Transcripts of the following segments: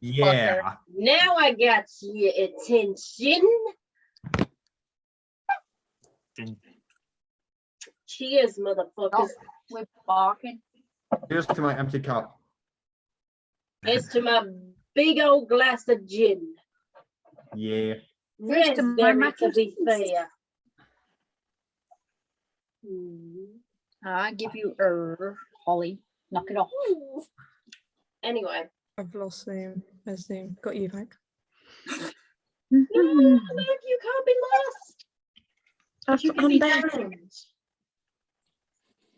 Yeah. Now I got your attention. Cheers, motherfuckers. We're barking. Here's to my empty cup. Here's to my big old glass of gin. Yeah. Here's to my Raspberry, mac to and be cheese. fair. I give you Holly. Knock it off. Anyway. I've lost Zoom. There's Zoom. Got you back. No, look, you can't be lost. You can I'm be back. found.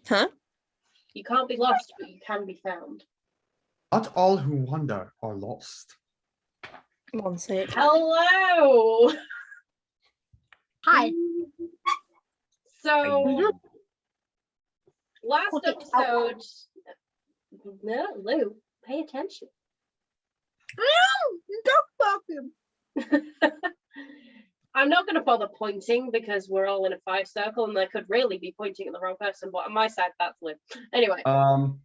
Huh? You can't be lost, but you can be found. Not all who wander are lost. One sec. Hello. Hi. So, last Put it out. episode. No, Lou, pay attention. I'm not going to bother pointing because we're all in a 5 circle and I could really be pointing at the wrong person, but on my side, that's Lou. Anyway. No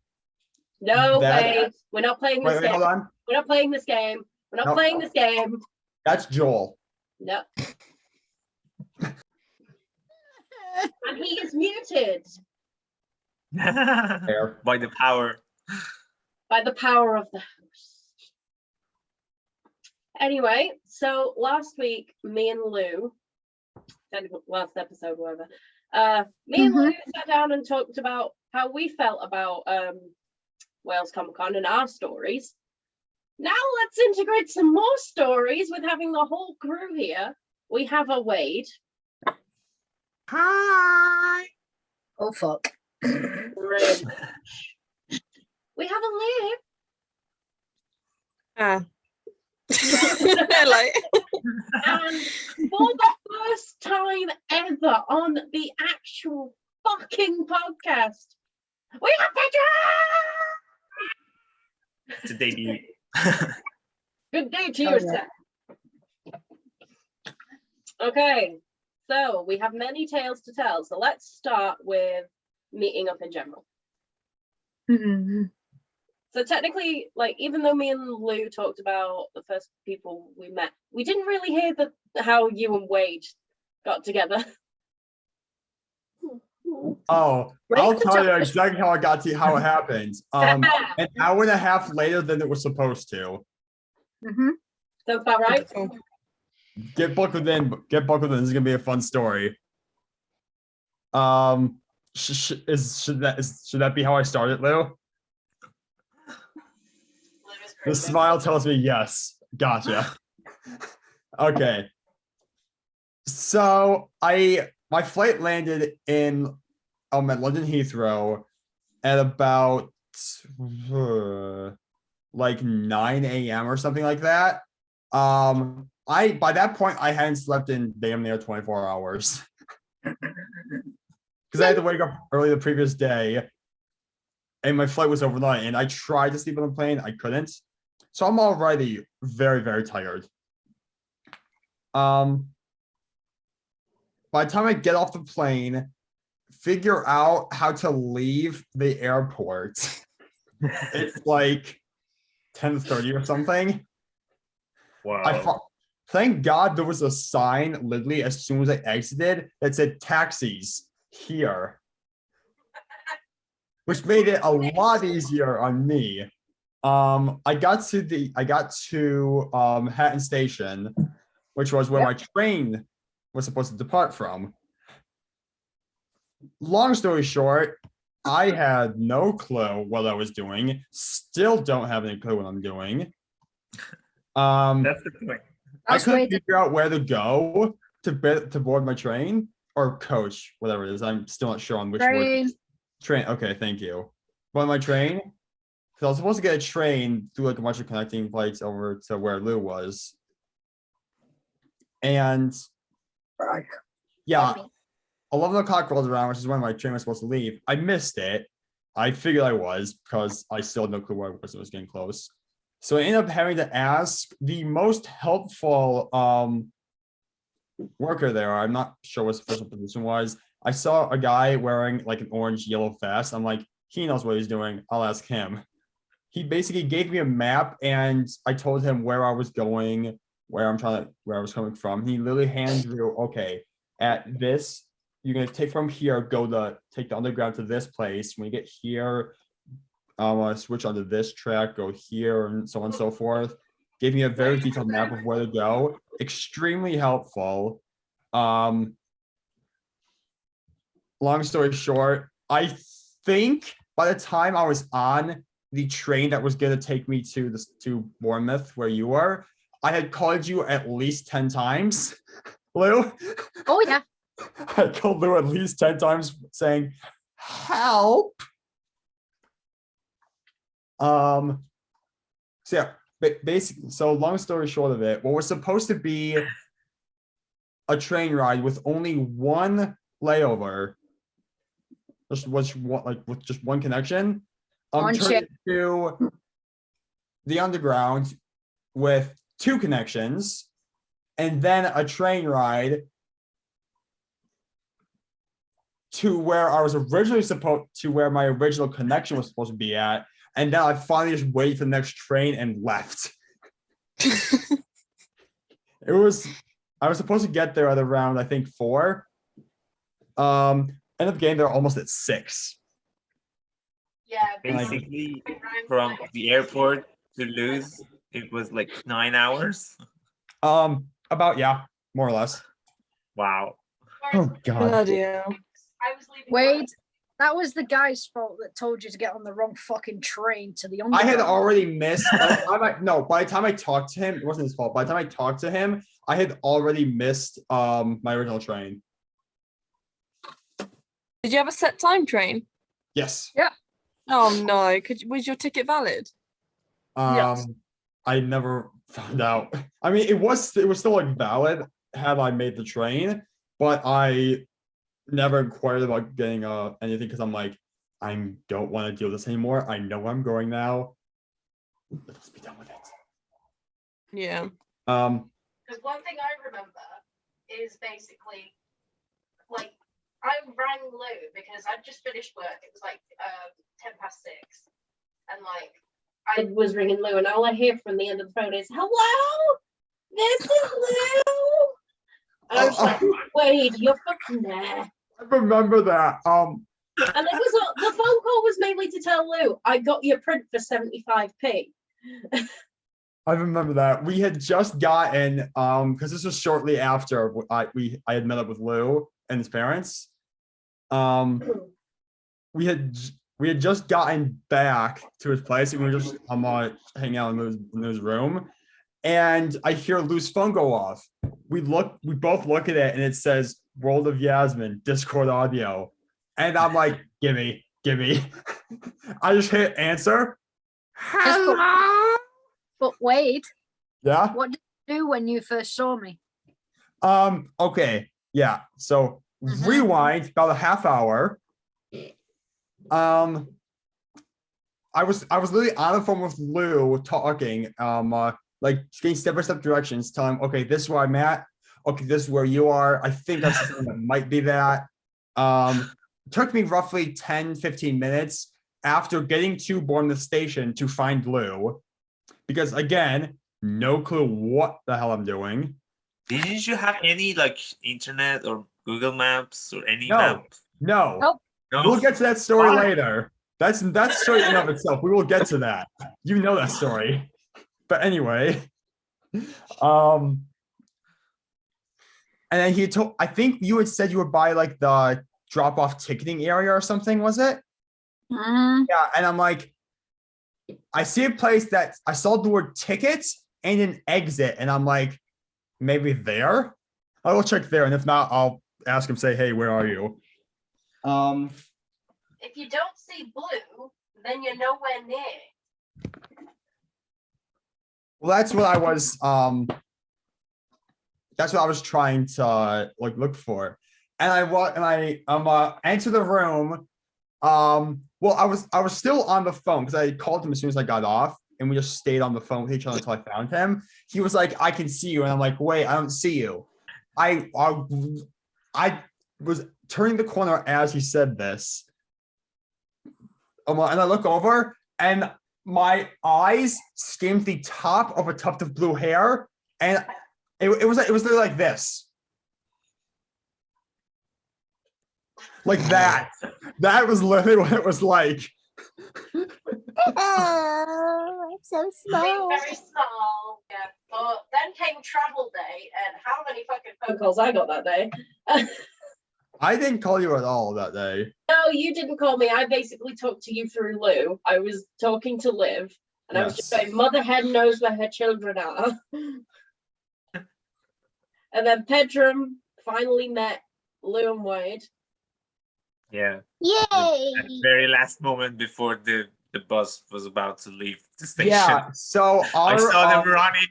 way. We're not playing this Wait, game. hold on. We're not playing this game. We're not No. playing this game. That's Joel. No. And he is muted There. By the power. by the power of the host. Anyway, so last week, me and Lou, last episode, whatever, me and Lou sat down and talked about how we felt about Wales Comic Con and our stories. Now let's integrate some more stories with having the whole crew here. We have a Wade. Hi. Oh fuck. Brilliant. We have a Liv. Ah. Hello. And for the first time ever on the actual fucking podcast, we have Pedram! It's a debut. Good day to Oh, you, yeah. sir. Okay, so we have many tales to tell. So let's start with meeting up in general. So technically, like, even though me and Lou talked about the first people we met, we didn't really hear how you and Wade got together. Oh, Ready I'll to tell you talk- exactly how it happened. An hour and a half later than it was supposed to. Sounds about right. Get buckled in. Get buckled in. This is gonna be a fun story. Should that be how I started, Lou? The smile tells me yes. Gotcha. Okay. So my flight landed in at London Heathrow at about like 9 a.m. or something like that. By that point I hadn't slept in damn near 24 hours. Because I had to wake up early the previous day and my flight was overnight and I tried to sleep on the plane. I couldn't. So I'm already very, very tired. By the time I get off the plane, figure out how to leave the airport, it's like 10:30 or something. Wow. Thank God there was a sign literally as soon as I exited that said taxis here, which made it a lot easier on me. I got to Hatton Station, which was where my train was supposed to depart from. Long story short, I had no clue what I was doing. Still don't have any clue what I'm doing. That's the point. I couldn't figure out where to go to board my train or coach, whatever it is. I'm still not sure on which word. Train. Okay, thank you. Board my train. Because I was supposed to get a train through like a bunch of connecting flights over to where Lou was. And yeah, 11 o'clock rolls around, which is when my train was supposed to leave. I missed it. I figured I was because I still had no clue where I was. It was getting close. So I ended up having to ask the most helpful worker there. I'm not sure what his official position was. I saw a guy wearing like an orange yellow vest. I'm like, he knows what he's doing. I'll ask him. he basically gave me a map, and I told him where I was going, where I was coming from. He literally hands you, okay, at this, you're gonna take from here, take the underground to this place. When you get here, switch onto this track, go here, and so on and so forth. Gave me a very detailed map of where to go. Extremely helpful. Long story short, I think by the time I was on the train that was going to take me to Bournemouth, where you were, I had called you at least 10 times, Lou. Oh yeah. I called Lou at least 10 times saying, help. So yeah, basically, so long story short of it, what was supposed to be a train ride with only one layover, with just one connection, turned into the underground with two connections, and then a train ride to where I was originally where my original connection was supposed to be at, and then I finally just waited for the next train and left. I was supposed to get there at around, I think, 4. Ended up getting there almost at 6. Yeah, Basically, from the airport to Luz, it was like 9 hours. About, yeah, more or less. Wow. Oh God. Bloody hell. I was leaving. Wade, that was the guy's fault that told you to get on the wrong fucking train to the underground. I had already missed. By the time I talked to him, it wasn't his fault. By the time I talked to him, I had already missed my original train. Did you have a set time train? Yes. Oh no! Was your ticket valid? Yes. I never found out. I mean, it was still like valid had I made the train, but I never inquired about getting anything because I'm like, I don't want to deal with this anymore. I know where I'm going now. Let's be done with it. Yeah. Because one thing I remember is basically, like, I rang Lou because I'd just finished work. It was like 6:10, and like I was ringing Lou, and all I hear from the end of the phone is, "Hello, this is Lou." And I was like, "Wade, you're fucking there." I remember that. And it was the phone call was mainly to tell Lou, "I got your print for 75p." I remember that. We had just gotten because this was shortly after I had met up with Lou and his parents. We had just gotten back to his place, and we were just hanging out in Lou's room, and I hear Lou's phone go off. We both look at it, and it says World of Yasmin, Discord audio. And I'm like, gimme. I just hit answer. Hello? But Wade, Yeah. what did you do when you first saw me? Okay. Yeah. So rewind about a half hour. I was literally on the phone with Lou talking, like getting step-by-step directions, telling him, okay, this is where I'm at. Okay, this is where you are. I think that's something that might be that. Took me roughly 10-15 minutes after getting to Bournemouth Station to find Lou. Because again, no clue what the hell I'm doing. Didn't you have any like internet or Google Maps or any No. map? No. Nope. No? We'll get to that story later. That's story in and of itself. We will get to that. You know that story. But anyway. And then I think you had said you would buy like the drop-off ticketing area or something, was it? Mm. Yeah, and I'm like, I see a place that I saw the word tickets and an exit, and I'm like, maybe there? I will check there, and if not, I'll ask him, say, hey, where are you? If you don't see Blue, then you're nowhere near. Well, that's what I was trying to like look for. And I enter the room. Well, I was still on the phone because I called him as soon as I got off, and we just stayed on the phone with each other until I found him. He was like, I can see you. And I'm like, wait, I don't see you. I was turning the corner as he said this. And I look over, and my eyes skimmed the top of a tuft of blue hair, and it was literally like this. Like that. That was literally what it was like. I'm so small. Very small. Yeah. But then came travel day, and how many fucking phone calls I got that day? I didn't call you at all that day. No, you didn't call me. I basically talked to you through Lou. I was talking to Liv, and I was just Yes. saying, Mother hen knows where her children are. And then Pedram finally met Lou and Wade. Yeah. Yay! At the very last moment before the bus was about to leave the station. Yeah, so I our, saw them running,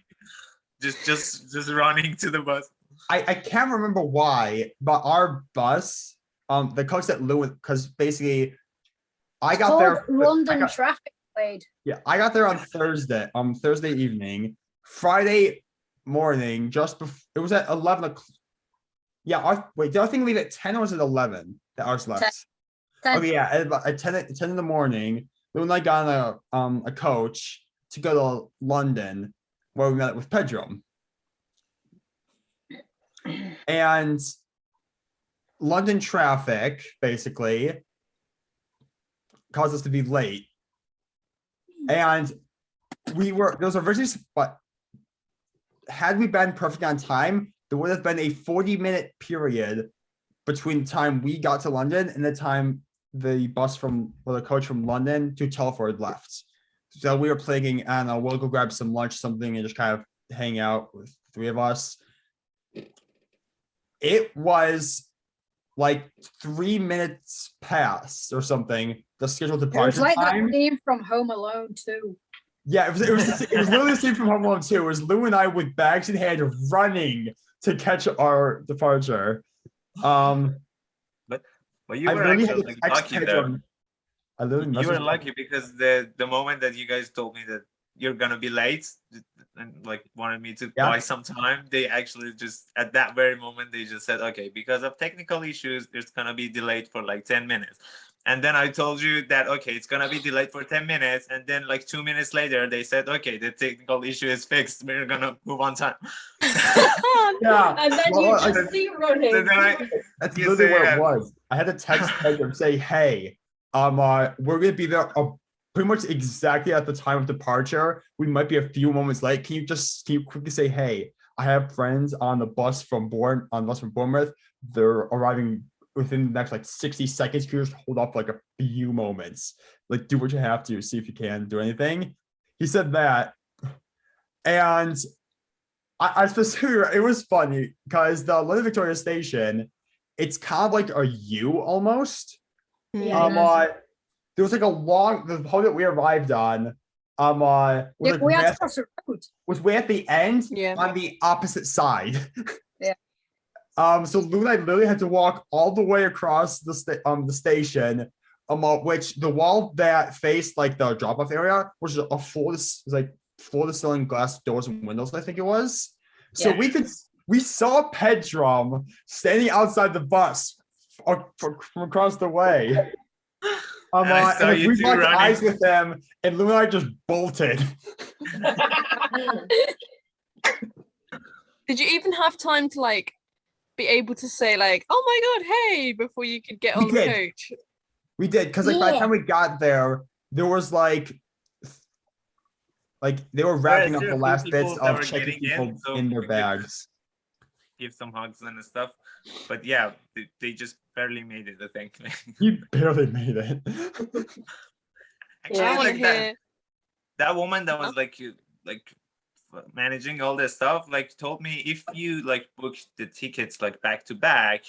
just running to the bus. I can't remember why, but our bus, the coach that Lou, because basically I got there. London traffic Wade. Yeah, I got there on Thursday evening. Friday morning, just before it was at 11 o'clock. Yeah, wait, did I think leave at 10 or was it 11 that ours left? 10. Okay, yeah, at 10 in the morning, Lou and I got on a coach to go to London, where we met with Pedram. And London traffic basically caused us to be late. And there was originally, but had we been perfect on time, there would have been a 40-minute period between the time we got to London and the time the coach from London to Telford left. So we were planning, I don't know, we'll go grab some lunch, something, and just kind of hang out with the three of us. It was like 3 minutes past or something, the scheduled departure It was like time. that scene from Home Alone too. Yeah, it was literally the scene from Home Alone 2. It was Lou and I with bags in hand running to catch our departure. But you I were really actually had to text lucky though. Pedram. I literally You were messaged lucky because the moment that you guys told me that you're gonna be late and like wanted me to Yeah. buy some time, they actually just at that very moment they just said, okay, because of technical issues, it's gonna be delayed for like 10 minutes. And then I told you that okay, it's gonna be delayed for 10 minutes, and then like 2 minutes later they said, okay, the technical issue is fixed. We're gonna move on time. Yeah, And then well, you just see running. So then that's You literally what say, it was. I had to text Pedram say, "Hey, we're gonna be there pretty much exactly at the time of departure. We might be a few moments late. Can you quickly say, hey, I have friends on the bus from Bournemouth. They're arriving within the next like 60 seconds. Can you just hold off like a few moments? Like do what you have to, see if you can do anything." He said that, and I specifically, it was funny because the London Victoria Station, it's kind of like a U almost. Yeah. There was like the home that we arrived on, was Yeah, like we had to cross the road. was way at the end Yeah. on the opposite side. Yeah. So Lou and I literally had to walk all the way across the station, which the wall that faced like the drop-off area was a floor-to-ceiling glass doors and windows, I think it was. So Yeah. we saw Pedram standing outside the bus from across the way. And I saw and you we two locked running. eyes with them, and Lou and I just bolted. Did you even have time to like be able to say like, "Oh my god, hey," before you could get We on the did. coach? We did, because like by the Yeah. time we got there, there was like they were wrapping up still the last people bits that of were checking getting in, people so in their we could- bags. Give some hugs and stuff, but yeah, they just barely made it, I think. You barely made it. Actually, I want to like hear. that woman that was like managing all this stuff, like told me if you like book the tickets like back to back,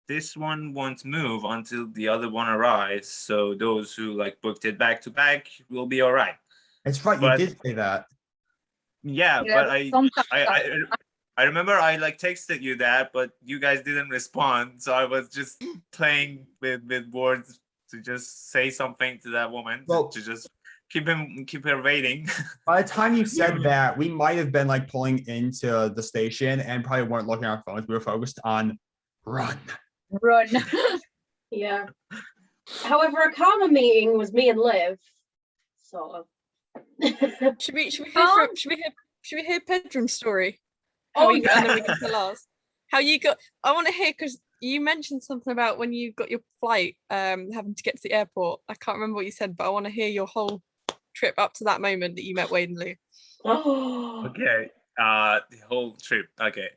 this one won't move until the other one arrives. So those who like booked it back to back will be all right. It's right, But- you did say that. Yeah, Yeah, but sometimes I remember I like texted you that, but you guys didn't respond. So I was just playing with words to just say something to that woman Well- to just keep her waiting. By the time you said that, we might have been like pulling into the station and probably weren't looking at our phones. We were focused on run. run. Yeah. However, a calmer meeting was me and Liv, sort of. Should we hear Oh. should we hear Pedram's story? And then we can tell ours. How you got? I want to hear because you mentioned something about when you got your flight, having to get to the airport. I can't remember what you said, but I want to hear your whole trip up to that moment that you met Wade and Lou. Oh. Okay. The whole trip. Okay.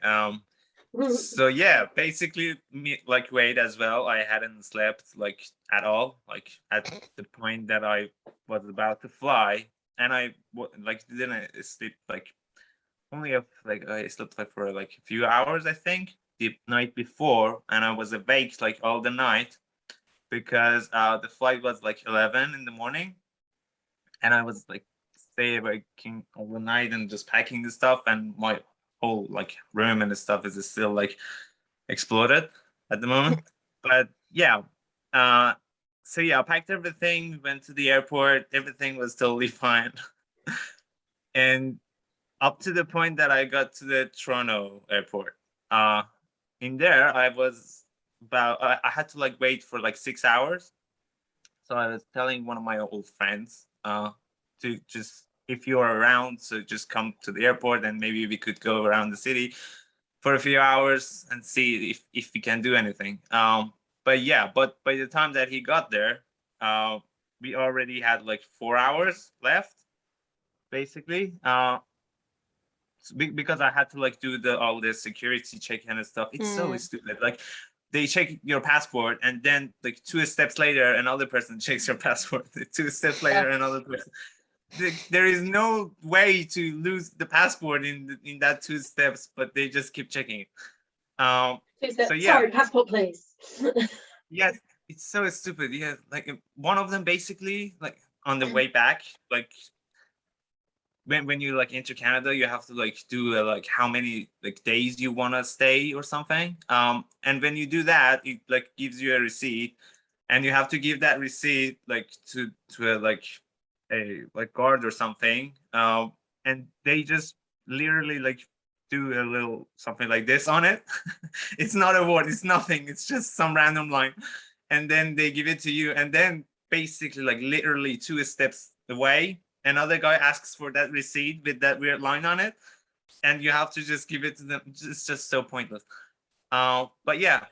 So yeah, basically me like Wade as well. I hadn't slept like at all. Like at the point that I was about to fly, and I like didn't sleep like only like I slept like for like a few hours I think the night before, and I was awake like all the night because the flight was like 11 in the morning, and I was like stay waking all the night and just packing the stuff, and my whole like room and the stuff is still like exploded at the moment. But yeah, so yeah, I packed everything, went to the airport, everything was totally fine. And up to the point that I got to the Toronto airport. In there, I was I had to like wait for like 6 hours. So I was telling one of my old friends to just, if you're around, so just come to the airport and maybe we could go around the city for a few hours and see if we can do anything. But yeah, but by the time that he got there, we already had like 4 hours left, basically. Because I had to like do all the security check and stuff. It's so stupid. Like they check your passport, and then like 2 steps later, another person checks your passport. 2 steps later, another person. There is no way to lose the passport in that 2 steps, but they just keep checking it. So yeah. Sorry, passport, please. Yes, it's so stupid. Yeah, like one of them basically like on the way back, like when you like enter Canada, you have to like do like how many like days you want to stay or something. And when you do that, it like gives you a receipt, and you have to give that receipt like to a like guard or something. And they just literally like do a little something like this on it. It's not a word, it's nothing, it's just some random line. And then they give it to you, and then basically like literally 2 steps away, another guy asks for that receipt with that weird line on it, and you have to just give it to them. It's just so pointless. But yeah,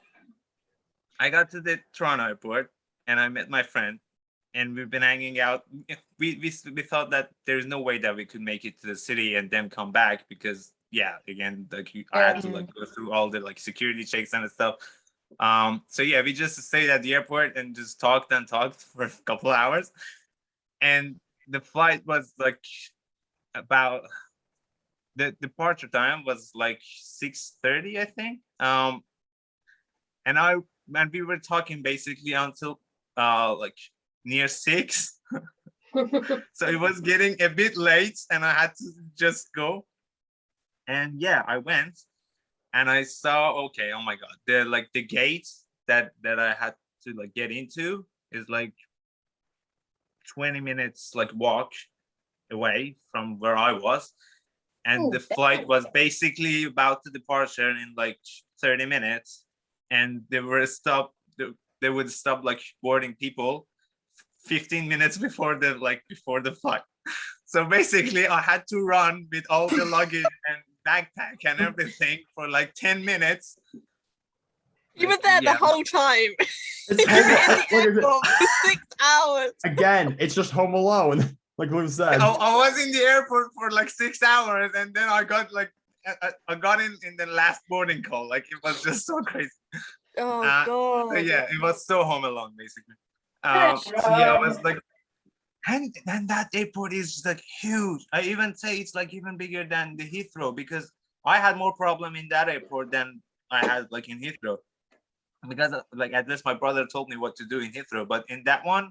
I got to the Toronto airport and I met my friend, and we've been hanging out. We thought that there's no way that we could make it to the city and then come back, because yeah, again, like I had to like go through all the like security checks and stuff. So yeah, we just stayed at the airport and just talked for a couple of hours, and the flight was like about the departure time was like 6:30, I think. And we were talking basically until like near 6. So it was getting a bit late and I had to just go. And yeah, I went and I saw, okay, oh my god, the gate that I had to like get into is like 20 minutes like walk away from where I was, and the flight was basically about to departure in like 30 minutes, and they would stop like boarding people 15 minutes before the flight. So basically I had to run with all the luggage and backpack and everything for like 10 minutes. You were there the whole time. It's You were in the Look at airport for 6 hours. Again, it's just Home Alone, like Lou said. I was in the airport for like 6 hours, and then I got like I got in the last boarding call. Like it was just so crazy. Oh So god. yeah, it was so Home Alone basically. So yeah, I was like, and that airport is just like huge. I even say it's like even bigger than the Heathrow, because I had more problem in that airport than I had like in Heathrow, because like at least my brother told me what to do in Heathrow, but in that one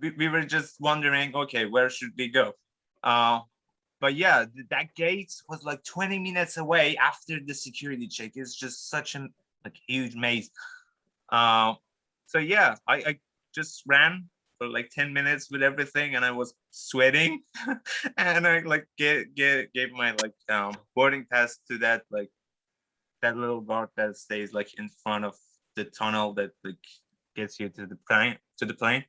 we were just wondering, okay, where should we go? But yeah, that gate was like 20 minutes away after the security check. It's just such an like huge maze. So yeah, I just ran for like 10 minutes with everything, and I was sweating. And I like gave my like boarding pass to that like that little guard that stays like in front of the tunnel that like gets you to the plane.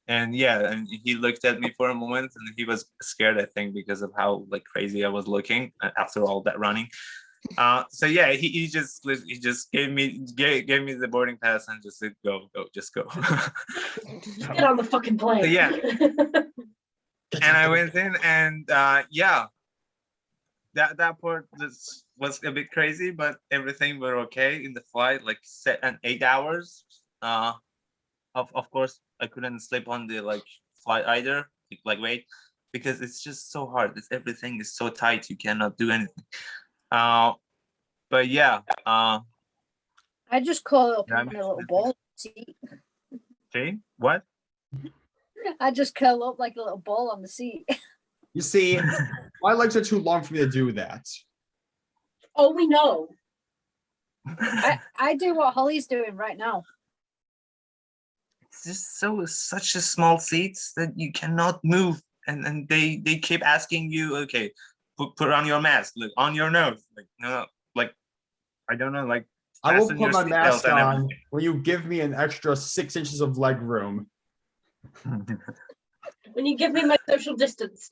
And yeah, and he looked at me for a moment, and he was scared, I think, because of how like crazy I was looking after all that running. So yeah, he just gave me the boarding pass and just said, go, just go. Get on the fucking plane. So yeah, and I went in, and yeah, that part was a bit crazy, but everything were okay in the flight, like 8 hours. Of course, I couldn't sleep on the like flight either, like wait, because it's just so hard. Everything is so tight, you cannot do anything. But yeah, I just call up yeah, in my little ball seat. see what? I just curl up like a little ball on the seat. You see, my legs are too long for me to do that. Oh, we know. I do what Holly's doing right now. It's just such a small seats that you cannot move, and they keep asking you, okay, put on your mask, look on your nose, like no, like I don't know, like I will fasten put your my seatbelt mask and on when you give me an extra 6 inches of leg room. everything. When you give me my social distance.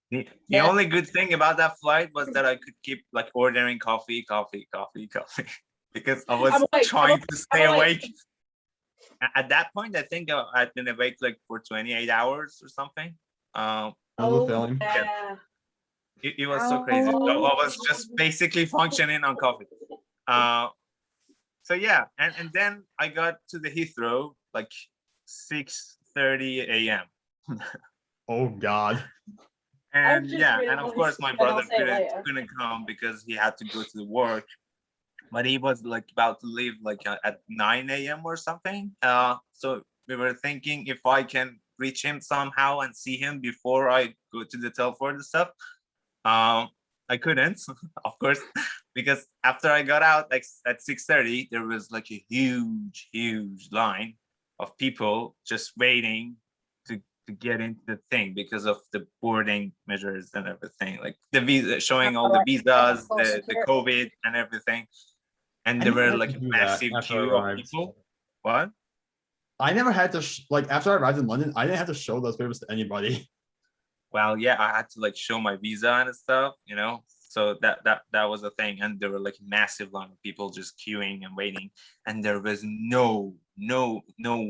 The Yeah. only good thing about that flight was that I could keep like ordering coffee because I was trying to stay awake. At that point, I think I'd been awake like for 28 hours or something. Oh, Yeah. It was so crazy. I was just basically functioning on coffee. So yeah, and then I got to the Heathrow like 6:30 a.m. Oh God. And just yeah, and of course realized, my and I'll brother say it later. couldn't come because he had to go to the work. But he was like about to leave like at 9 a.m. or something. So we were thinking if I can reach him somehow and see him before I go to the teleport and stuff. I couldn't, of course, because after I got out like at 6:30, there was like a huge line of people just waiting to get into the thing because of the boarding measures and everything, like the visa, showing all the visas, the COVID and everything. And I there never were had like to a do that massive after I queue of arrived. people. What? I never had to like after I arrived in London, I didn't have to show those papers to anybody. Well, yeah, I had to like show my visa and stuff, you know. So that was a thing, and there were like massive line of people just queuing and waiting, and there was no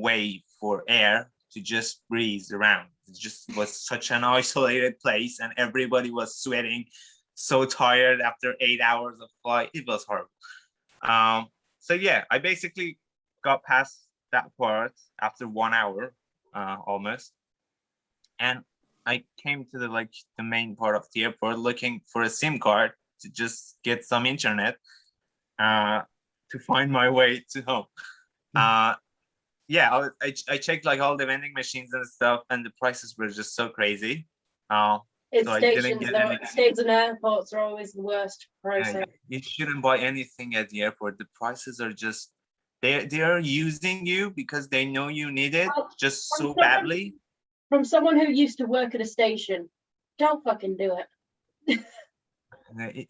way for air to just breeze around. It just was such an isolated place, and everybody was sweating, so tired after 8 hours of flight. It was horrible. So yeah, I basically got past that part after 1 hour, almost, and I came to the main part of the airport looking for a SIM card to just get some internet, to find my way to home. Yeah, I checked like all the vending machines and stuff, and the prices were just so crazy. It's So I didn't stations get though. anything. Stations and airports are always the worst pricing. Yeah, you shouldn't buy anything at the airport. The prices are just they are using you because they know you need it Well, just from so someone- badly. From someone who used to work at a station, don't fucking do it.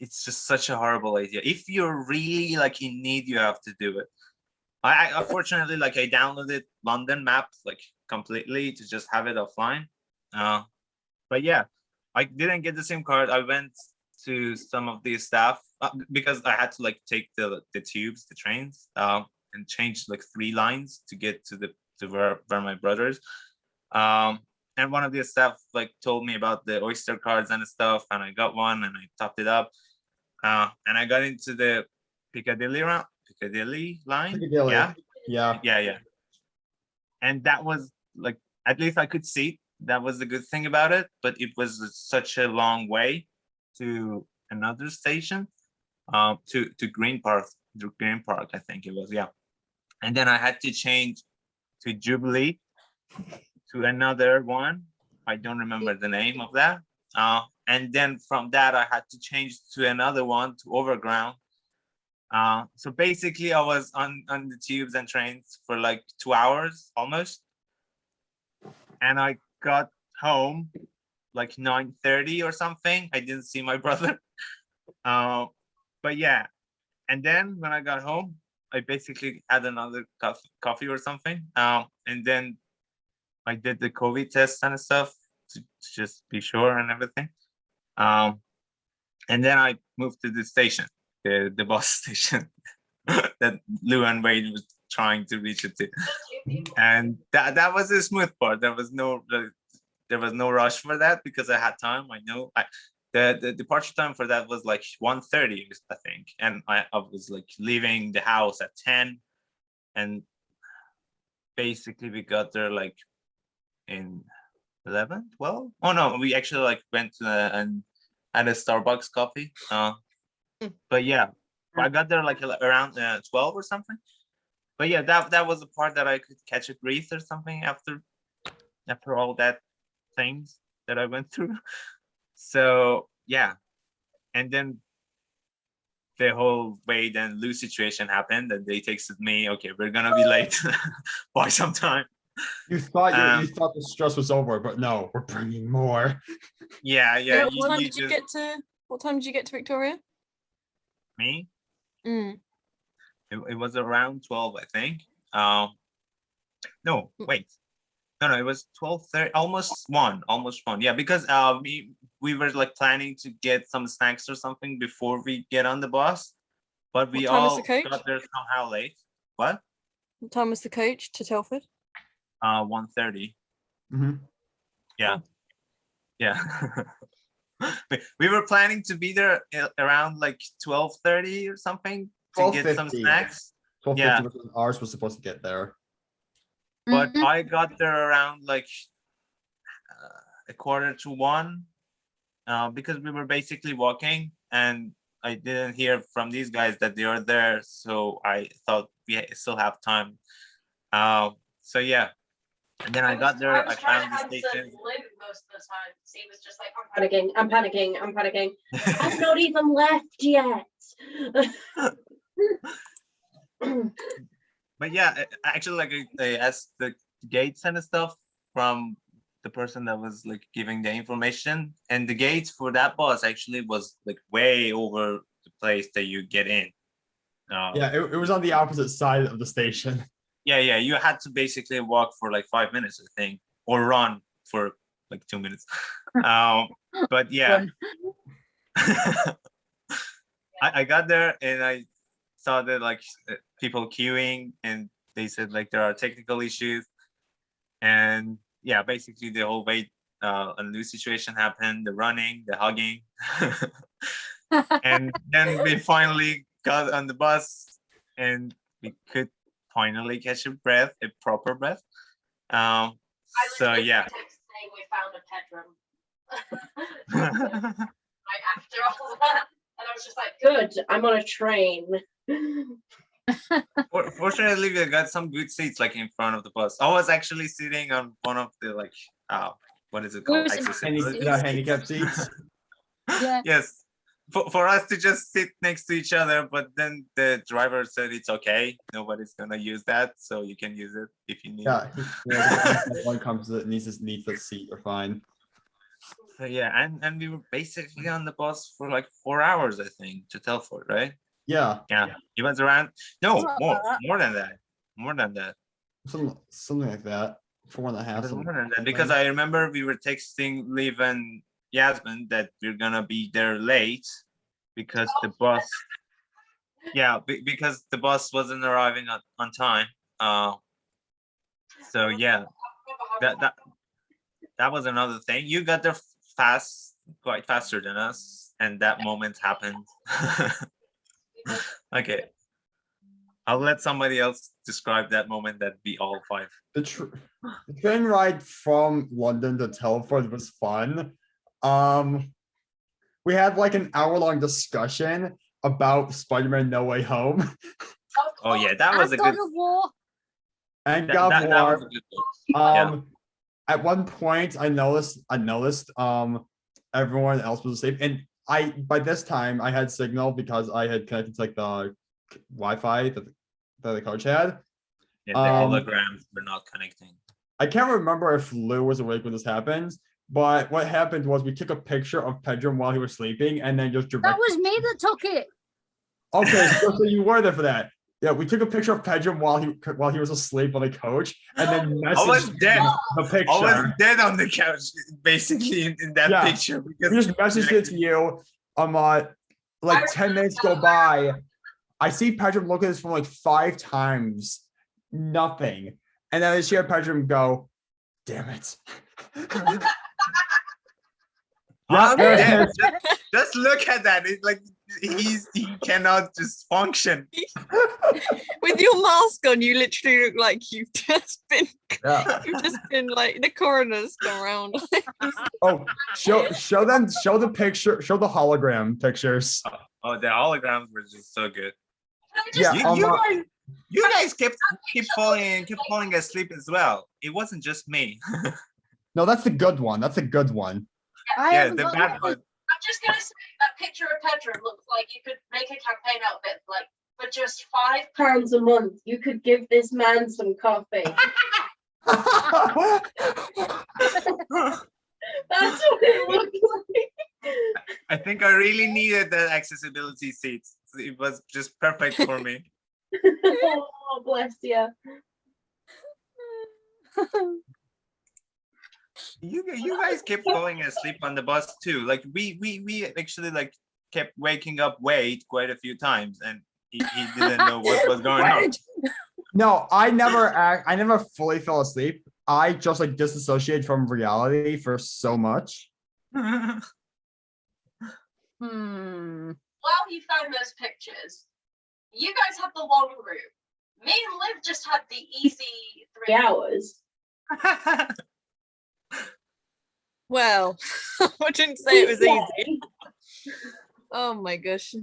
It's just such a horrible idea. If you're really like in need, you have to do it. I unfortunately like I downloaded London Maps like completely to just have it offline. But yeah, I didn't get the SIM card. I went to some of the staff because I had to like take the tubes, the trains, and change like 3 lines to get to where my brother is. And one of the staff like told me about the Oyster cards and stuff, and I got one and I topped it up. And I got into the Piccadilly line. Piccadilly. Yeah. And that was like, at least I could see. That was the good thing about it, but it was such a long way to another station, to Green Park, I think it was, yeah. And then I had to change to Jubilee, to another one. I don't remember the name of that. And then from that, I had to change to another one, to Overground. So basically, I was on the tubes and trains for like 2 hours almost. And I got home like 9:30 or something. I didn't see my brother. But yeah. And then when I got home, I basically had another coffee or something. And then I did the COVID test and stuff to just be sure and everything. And then I moved to the station, the bus station that Lou and Wade was trying to reach it to, and that was the smooth part. There was no rush for that because I had time. I know the departure time for that was like 1:30, I think, and I was like leaving the house at 10, and basically we got there like in 11, 12. Oh no, we actually like went to and had a Starbucks coffee. But yeah, I got there like around 12 or something. But yeah, that was the part that I could catch a breath or something after all that things that I went through. So yeah, and then the whole Wade and Lou situation happened, and they texted me, okay, we're gonna be late by some time. You thought you thought the stress was over, but no, we're bringing more. Yeah. What time did you get to Victoria? Me? Mm. It was around 12, I think. No, wait. No, it was 12:30, almost 1. Yeah, because we were like planning to get some snacks or something before we get on the bus, but we all got there somehow late. What time was the coach to Telford? 1:30. Mm-hmm. Yeah. We were planning to be there around like 12:30 or something to get some snacks. 12:50 was when ours was supposed to get there. But I got there around like 1:45, because we were basically walking, and I didn't hear from these guys that they are there, so I thought we still have time. So yeah, and then I got there. I found the station. Most of the time, he was just like, I'm panicking. I've not even left yet. But yeah, actually, like I asked the gates and stuff from the person that was like giving the information, and the gates for that bus actually was like way over the place that you get in. Yeah, it was on the opposite side of the station. Yeah, you had to basically walk for like 5 minutes, I think, or run for like 2 minutes. But yeah, I got there and I saw that like people queuing, and they said like there are technical issues, and yeah, basically the whole Wade and Lou situation happened, the running, the hugging, and then we finally got on the bus and we could finally catch a proper breath. So yeah. Saying we found a Pedram. Right after all that, and I was just like, good, I'm on a train. Fortunately, we got some good seats like in front of the bus. I was actually sitting on one of the like what is it called? Handicap seats. Yeah. Yes. For us to just sit next to each other, but then the driver said it's okay. Nobody's gonna use that, so you can use it if you need. Yeah, one comes that needs the seat, you're fine. So yeah, and we were basically on the bus for like 4 hours, I think, to Telford, right? Yeah. It was around more than that. Something like that. 4.5. More than that, because I remember we were texting Liv and Yasmin that we're gonna be there late because the bus because the bus wasn't arriving on time. So yeah, that was another thing. You got there quite faster than us, and that moment happened. Okay, I'll let somebody else describe that moment that we all 5. The train ride from London to Telford was fun. We had like an hour-long discussion about Spider-Man No Way Home. Oh yeah, that was a good War. And God of War. Was a good one. At one point I noticed everyone else was asleep, and by this time I had signal because I had connected to like the Wi-Fi that the coach had. Yeah, the holograms were not connecting. I can't remember if Lou was awake when this happened, but what happened was we took a picture of Pedram while he was sleeping, and then just That was me that took it. Okay, so you were there for that. Yeah, we took a picture of Pedram while he was asleep on the couch, and then was messaged dead. the picture. I was dead on the couch, basically in that Yeah. picture. We Because just messaged it to you. Like 10 minutes go by. I see Pedram look at this phone like 5 times. Nothing. And then I see Pedram go, damn it. I'm there it dead. is. Just look at that. It's like he cannot just function. With your mask on, you literally look like you've just been Yeah. like the coroner's gone around. Oh, show the picture, show the hologram pictures. Oh, the holograms were just so good. Yeah, You guys keep falling asleep as well. It wasn't just me. no, that's the good one. That's a good one. Yeah, the bad one. I'm just gonna say that picture of Pedram looks like you could make a campaign out of it. Like for just £5 a month, you could give this man some coffee. That's what it looked like. I think I really needed the accessibility seats. It was just perfect for me. Oh, bless you. You guys kept falling asleep on the bus too. Like we actually like kept waking up Wade quite a few times, and he didn't know what was going on. No, I never fully fell asleep. I just like disassociated from reality for so much. Hmm. While you found those pictures, you guys had the long route. Me and Liv just had the easy 3 hours. Well, I didn't say it was easy. Oh my gosh.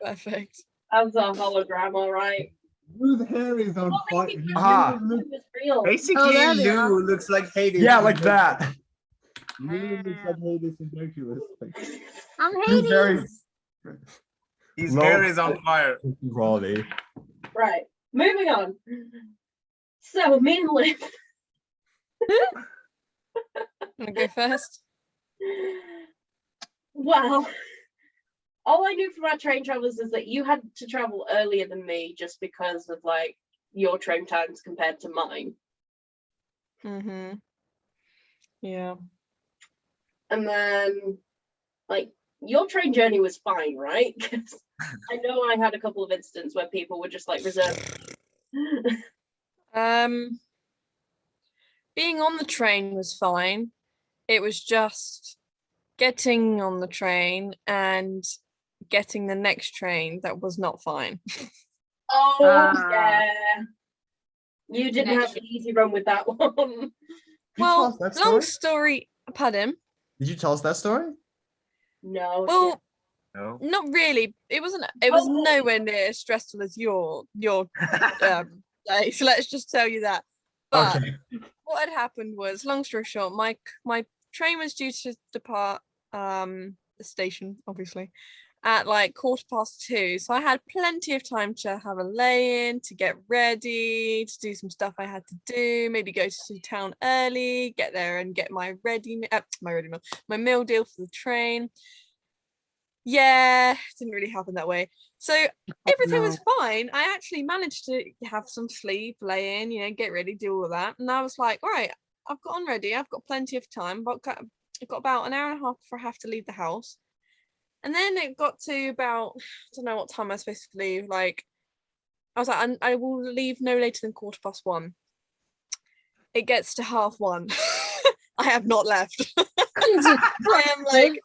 Perfect. As a hologram, all right. Whose hair is on fire? It was real. Basically, there they are. Lou looks like Hades. Yeah, like that. Lou looks like Hades and Hercules. I'm He's very Hades. His low hair is on fire. quality. Right. Moving on. So me and Liv. Wanna go first? Well, all I knew from our train travels is that you had to travel earlier than me just because of like your train times compared to mine. Mm-hmm. Yeah. And then like your train journey was fine, right? 'Cause I know I had a couple of instances where people were just like reserved. Being on the train was fine. It was just getting on the train and getting the next train that was not fine. Oh Ah. yeah. You didn't have the easy run with that one. Did you Well, tell us that long story? story, pardon. Did you tell us that story? No. Well, No. not really. It was nowhere near as stressful as your day. So let's just tell you that. But Okay. what had happened was, long story short, my train was due to depart the station, obviously, at like 2:15. So I had plenty of time to have a lay-in, to get ready, to do some stuff I had to do, maybe go to town early, get there and get my meal deal for the train. Yeah, didn't really happen that way. So everything was fine. I actually managed to have some sleep, lay in, get ready, do all of that. And I was like, all right, I've got on ready. I've got plenty of time. But I've got about an hour and a half before I have to leave the house. And then it got to about, I don't know what time I was supposed to leave. Like, I was like, I will leave no later than 1:15. It gets to 1:30. I have not left. I am like,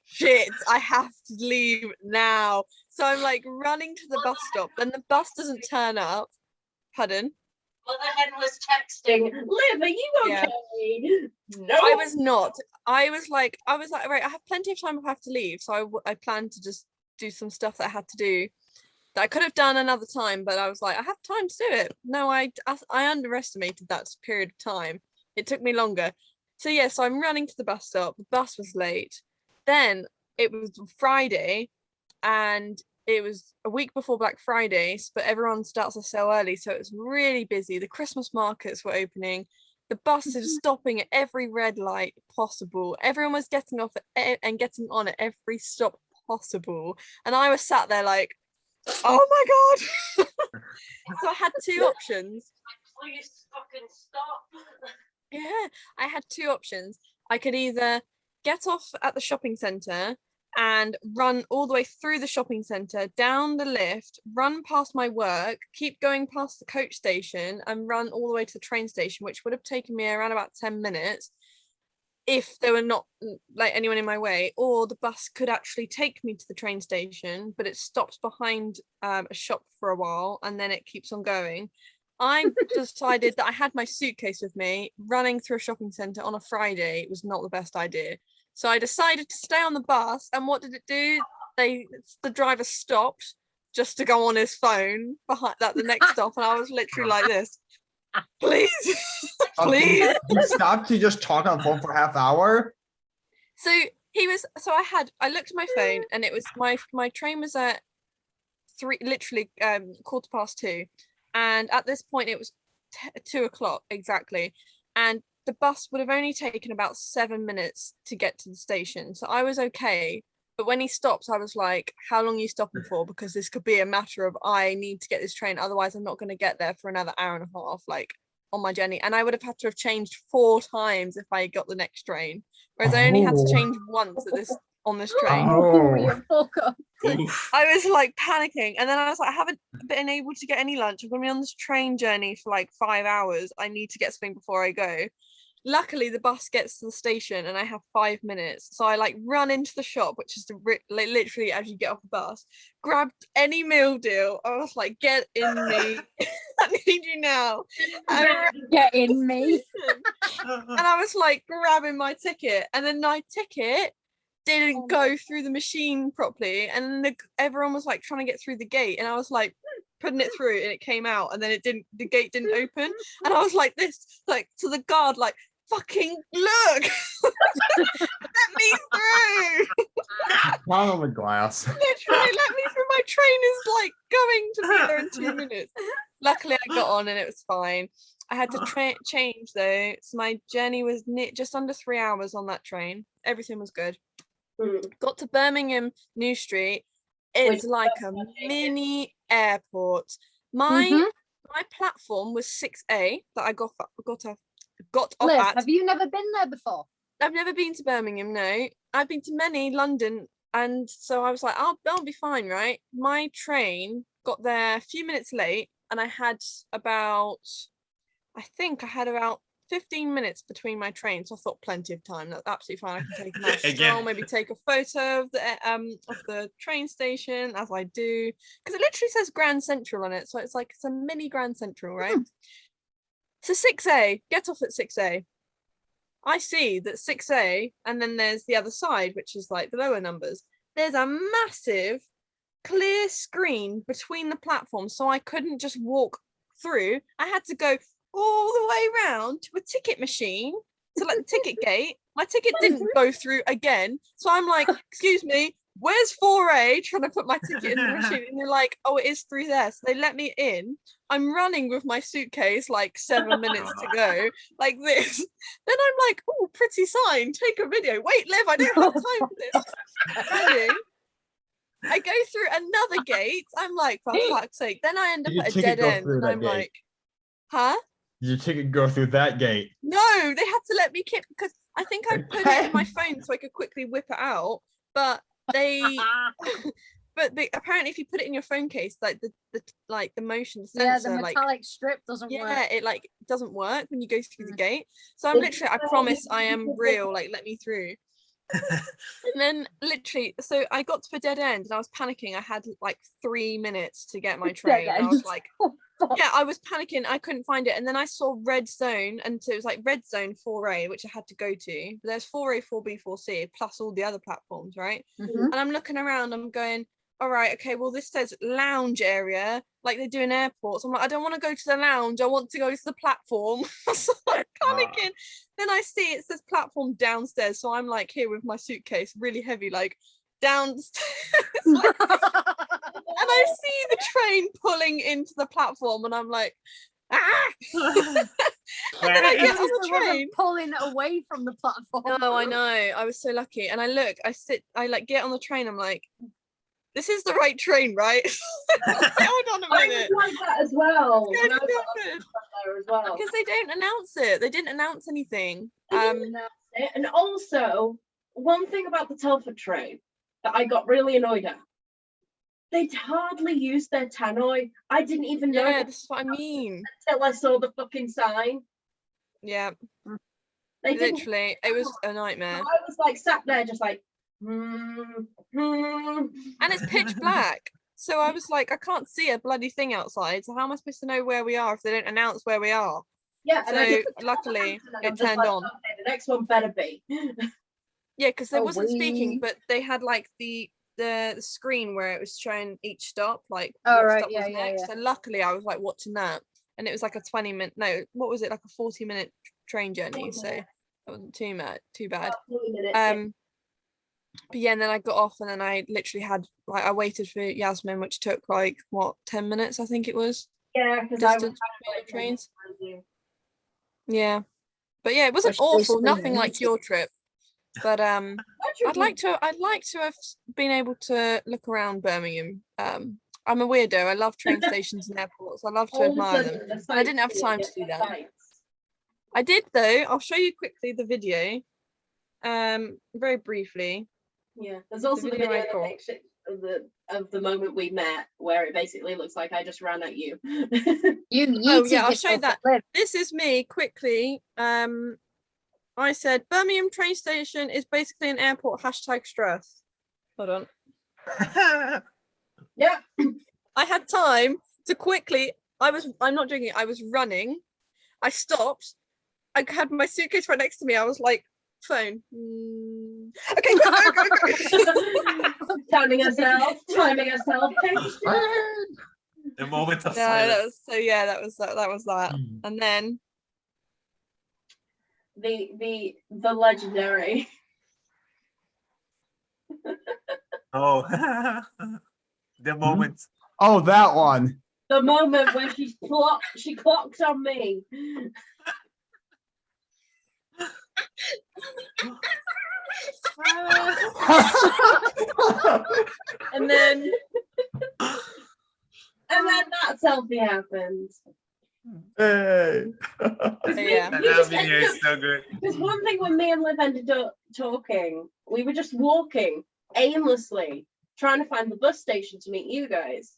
shit, I have to leave now. So I'm like running to the bus stop. Then the bus doesn't turn up. Pardon? Mother hen was texting, Liv, are you okay? Yeah. No. I was not. I was like, right, I have plenty of time I have to leave. So I planned to just do some stuff that I had to do that I could have done another time, but I was like, I have time to do it. No, I underestimated that period of time. It took me longer. So yeah, so I'm running to the bus stop. The bus was late. Then it was Friday, and it was a week before Black Friday, but everyone starts to sell early, so it was really busy. The Christmas markets were opening. The buses were stopping at every red light possible. Everyone was getting off and getting on at every stop possible. And I was sat there like, Oh my god. So I had two options. Please fucking stop. Yeah, I had two options. I could either get off at the shopping centre and run all the way through the shopping centre, down the lift, run past my work, keep going past the coach station and run all the way to the train station, which would have taken me around about 10 minutes if there were not like anyone in my way, or the bus could actually take me to the train station, but it stops behind a shop for a while and then it keeps on going. I decided that I had my suitcase with me. Running through a shopping centre on a Friday was not the best idea. So I decided to stay on the bus. And what did it do? The driver stopped just to go on his phone behind at the next stop. And I was literally like this, please, please. He stopped to just talk on the phone for a half hour. So I looked at my phone and it was my train was at 2:15. And at this point it was 2:00 exactly. And the bus would have only taken about 7 minutes to get to the station. So I was okay. But when he stopped, I was like, how long are you stopping for? Because this could be a matter of I need to get this train. Otherwise, I'm not going to get there for another hour and a half, like on my journey. And I would have had to have changed 4 times if I got the next train. Whereas I only had to change once on this train. You fuck up. I was like panicking, and then I was like, I haven't been able to get any lunch. I'm gonna be on this train journey for like 5 hours. I need to get something before I go. Luckily, the bus gets to the station, and I have 5 minutes. So I like run into the shop, which is literally as you get off the bus. Grabbed any meal deal. I was like, "Get in me! I need you now!" Get in me. And I was like grabbing my ticket, and then my ticket didn't go through the machine properly, and everyone was like trying to get through the gate, and I was like putting it through and it came out, and then the gate didn't open, and I was like this, like to the guard, like, fucking look. Let me through. Not on the glass. Literally let me through. My train is like going to be there in 2 minutes. Luckily I got on and it was fine. I had to change though, so my journey was just under 3 hours on that train. Everything was good. Got to Birmingham New Street. It's like a mini airport. My platform was 6A that I got off Liv, at. have you never been there before? I've never been to Birmingham, no. I've been to many, London, and so I was like, I'll be fine, right? My train got there a few minutes late, and I had about 15 minutes between my trains. So I thought plenty of time. That's absolutely fine. I can take a nice stroll, maybe take a photo of the train station as I do, because it literally says Grand Central on it. So it's like it's a mini Grand Central, right? So 6A, get off at 6A. I see that 6A, and then there's the other side, which is like the lower numbers. There's a massive clear screen between the platforms, so I couldn't just walk through. I had to go all the way around to a ticket machine to like the ticket gate. My ticket didn't go through again, so I'm like, excuse me, where's 4A? Trying to put my ticket in the machine, and they're like, oh, it is through there. So they let me in. I'm running with my suitcase, like 7 minutes to go, like this. Then I'm like, oh, pretty sign, take a video. Wait, Liv, I don't have time for this. Running. I go through another gate. I'm like, for fuck's sake. Then I end up at a dead end, and I'm like, huh? Did your ticket go through that gate? No, they had to let me keep, because I think I put it in my phone so I could quickly whip it out, but apparently if you put it in your phone case, like the motion sensor, the metallic strip doesn't work. Yeah, it like doesn't work when you go through the gate. So I'm literally, I promise I am real, like let me through. And then literally, so I got to a dead end and I was panicking. I had like 3 minutes to get my train. I was like, yeah, I was panicking. I couldn't find it. And then I saw red zone, and so it was like red zone 4A, which I had to go to. But there's 4A, 4B, 4C, plus all the other platforms, right? And I'm looking around, I'm going, all right, okay, well, this says lounge area, like they do in airports. I'm like, I don't want to go to the lounge. I want to go to the platform. So I'm panicking. Then I see it says platform downstairs. So I'm like here with my suitcase, really heavy, like downstairs. Like, and I see the train pulling into the platform, and I'm like, ah! And then I get on the train, pulling away from the platform. No, I know. I was so lucky. And I like get on the train. I'm like, this is the right train, right? Hold on a I minute. was like that as well. It's When I kind of got stupid. there as well. Because they don't announce it. They didn't announce anything. They didn't announce it. And also, one thing about the Telford train that I got really annoyed at, they'd hardly use their tannoy. I didn't even know Yeah, that this is what I mean. until I saw the fucking sign. Yeah, They didn't. literally, it was a nightmare. I was like sat there just like, And it's pitch black. So I was like, I can't see a bloody thing outside. So how am I supposed to know where we are if they don't announce where we are? Yeah, and I So just luckily I'm it just turned like, on. okay, the next one better be. Yeah, because they Oh, wasn't speaking, wee. but they had like the screen where it was showing each stop, like Oh, what right, stop was yeah, yeah, next. yeah. So luckily I was like watching that, and it was like a 20-minute, no, what was it, like a 40-minute train journey? 40 So minutes. that wasn't too bad. About 40 minutes, yeah. But yeah, and then I got off, and then I literally had like I waited for Yasmin, which took like what 10 minutes, I think it was. Yeah, because I was Distance between the trains. you. Yeah, but yeah, it wasn't Which awful. basically Nothing like means- your trip. But I'd like to have been able to look around Birmingham. I'm a weirdo. I love train stations and airports. I love to admire them. I didn't have time to do that. I did though. I'll show you quickly the video. Very briefly. Yeah, there's also the video video I got. of the moment we met, where it basically looks like I just ran at you. You Oh yeeted yeah, I'll show you yourself that. a clip. This is me quickly. I said Birmingham train station is basically an airport. #stress. Hold on. Yeah. I had time to quickly. I'm not joking. I was running. I stopped. I had my suitcase right next to me. I was like, phone. Okay, go. Timing herself. The moment of No, silence. that was so. Yeah, that was that. And then The legendary. Oh, the moment. Oh, that one. The moment when she clocked on me. And then that selfie happened. Hey. yeah. That video is so good. Because one thing when me and Liv ended up talking, we were just walking aimlessly, trying to find the bus station to meet you guys.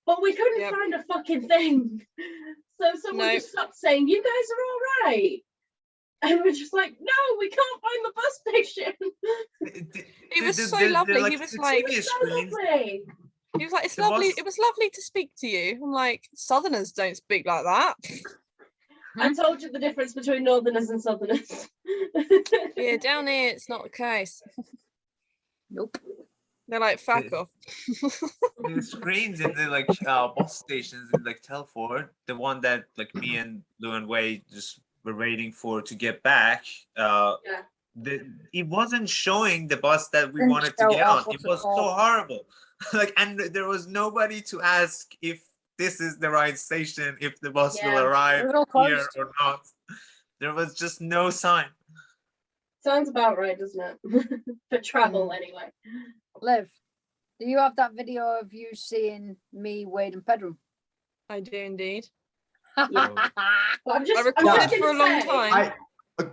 But we couldn't Yep. find a fucking thing. So someone just stopped saying, "You guys are all right." And we're just like, "No, we can't find the bus station." He was so lovely. He was like, Lovely. he was like, it's The lovely. bus- It was lovely to speak to you. I'm like, Southerners don't speak like that. I told you the difference between Northerners and Southerners. Yeah, down here it's not the case. Nope. They're like, fuck off. The screens in the like bus stations in like Telford, the one that like me and Lou and Wade just were waiting for to get back. It wasn't showing the bus that we Didn't wanted to show get on. up, what's It it was so called? horrible. Like, and there was nobody to ask if this is the right station, if the bus will Yeah, arrive it was all here closed. or not. There was just no sign. Sounds about right, doesn't it? For travel, anyway. Liv, do you have that video of you seeing me, Wade, and Pedram? I do indeed. But I'm just, I I'm recorded just it for a gonna long say- time.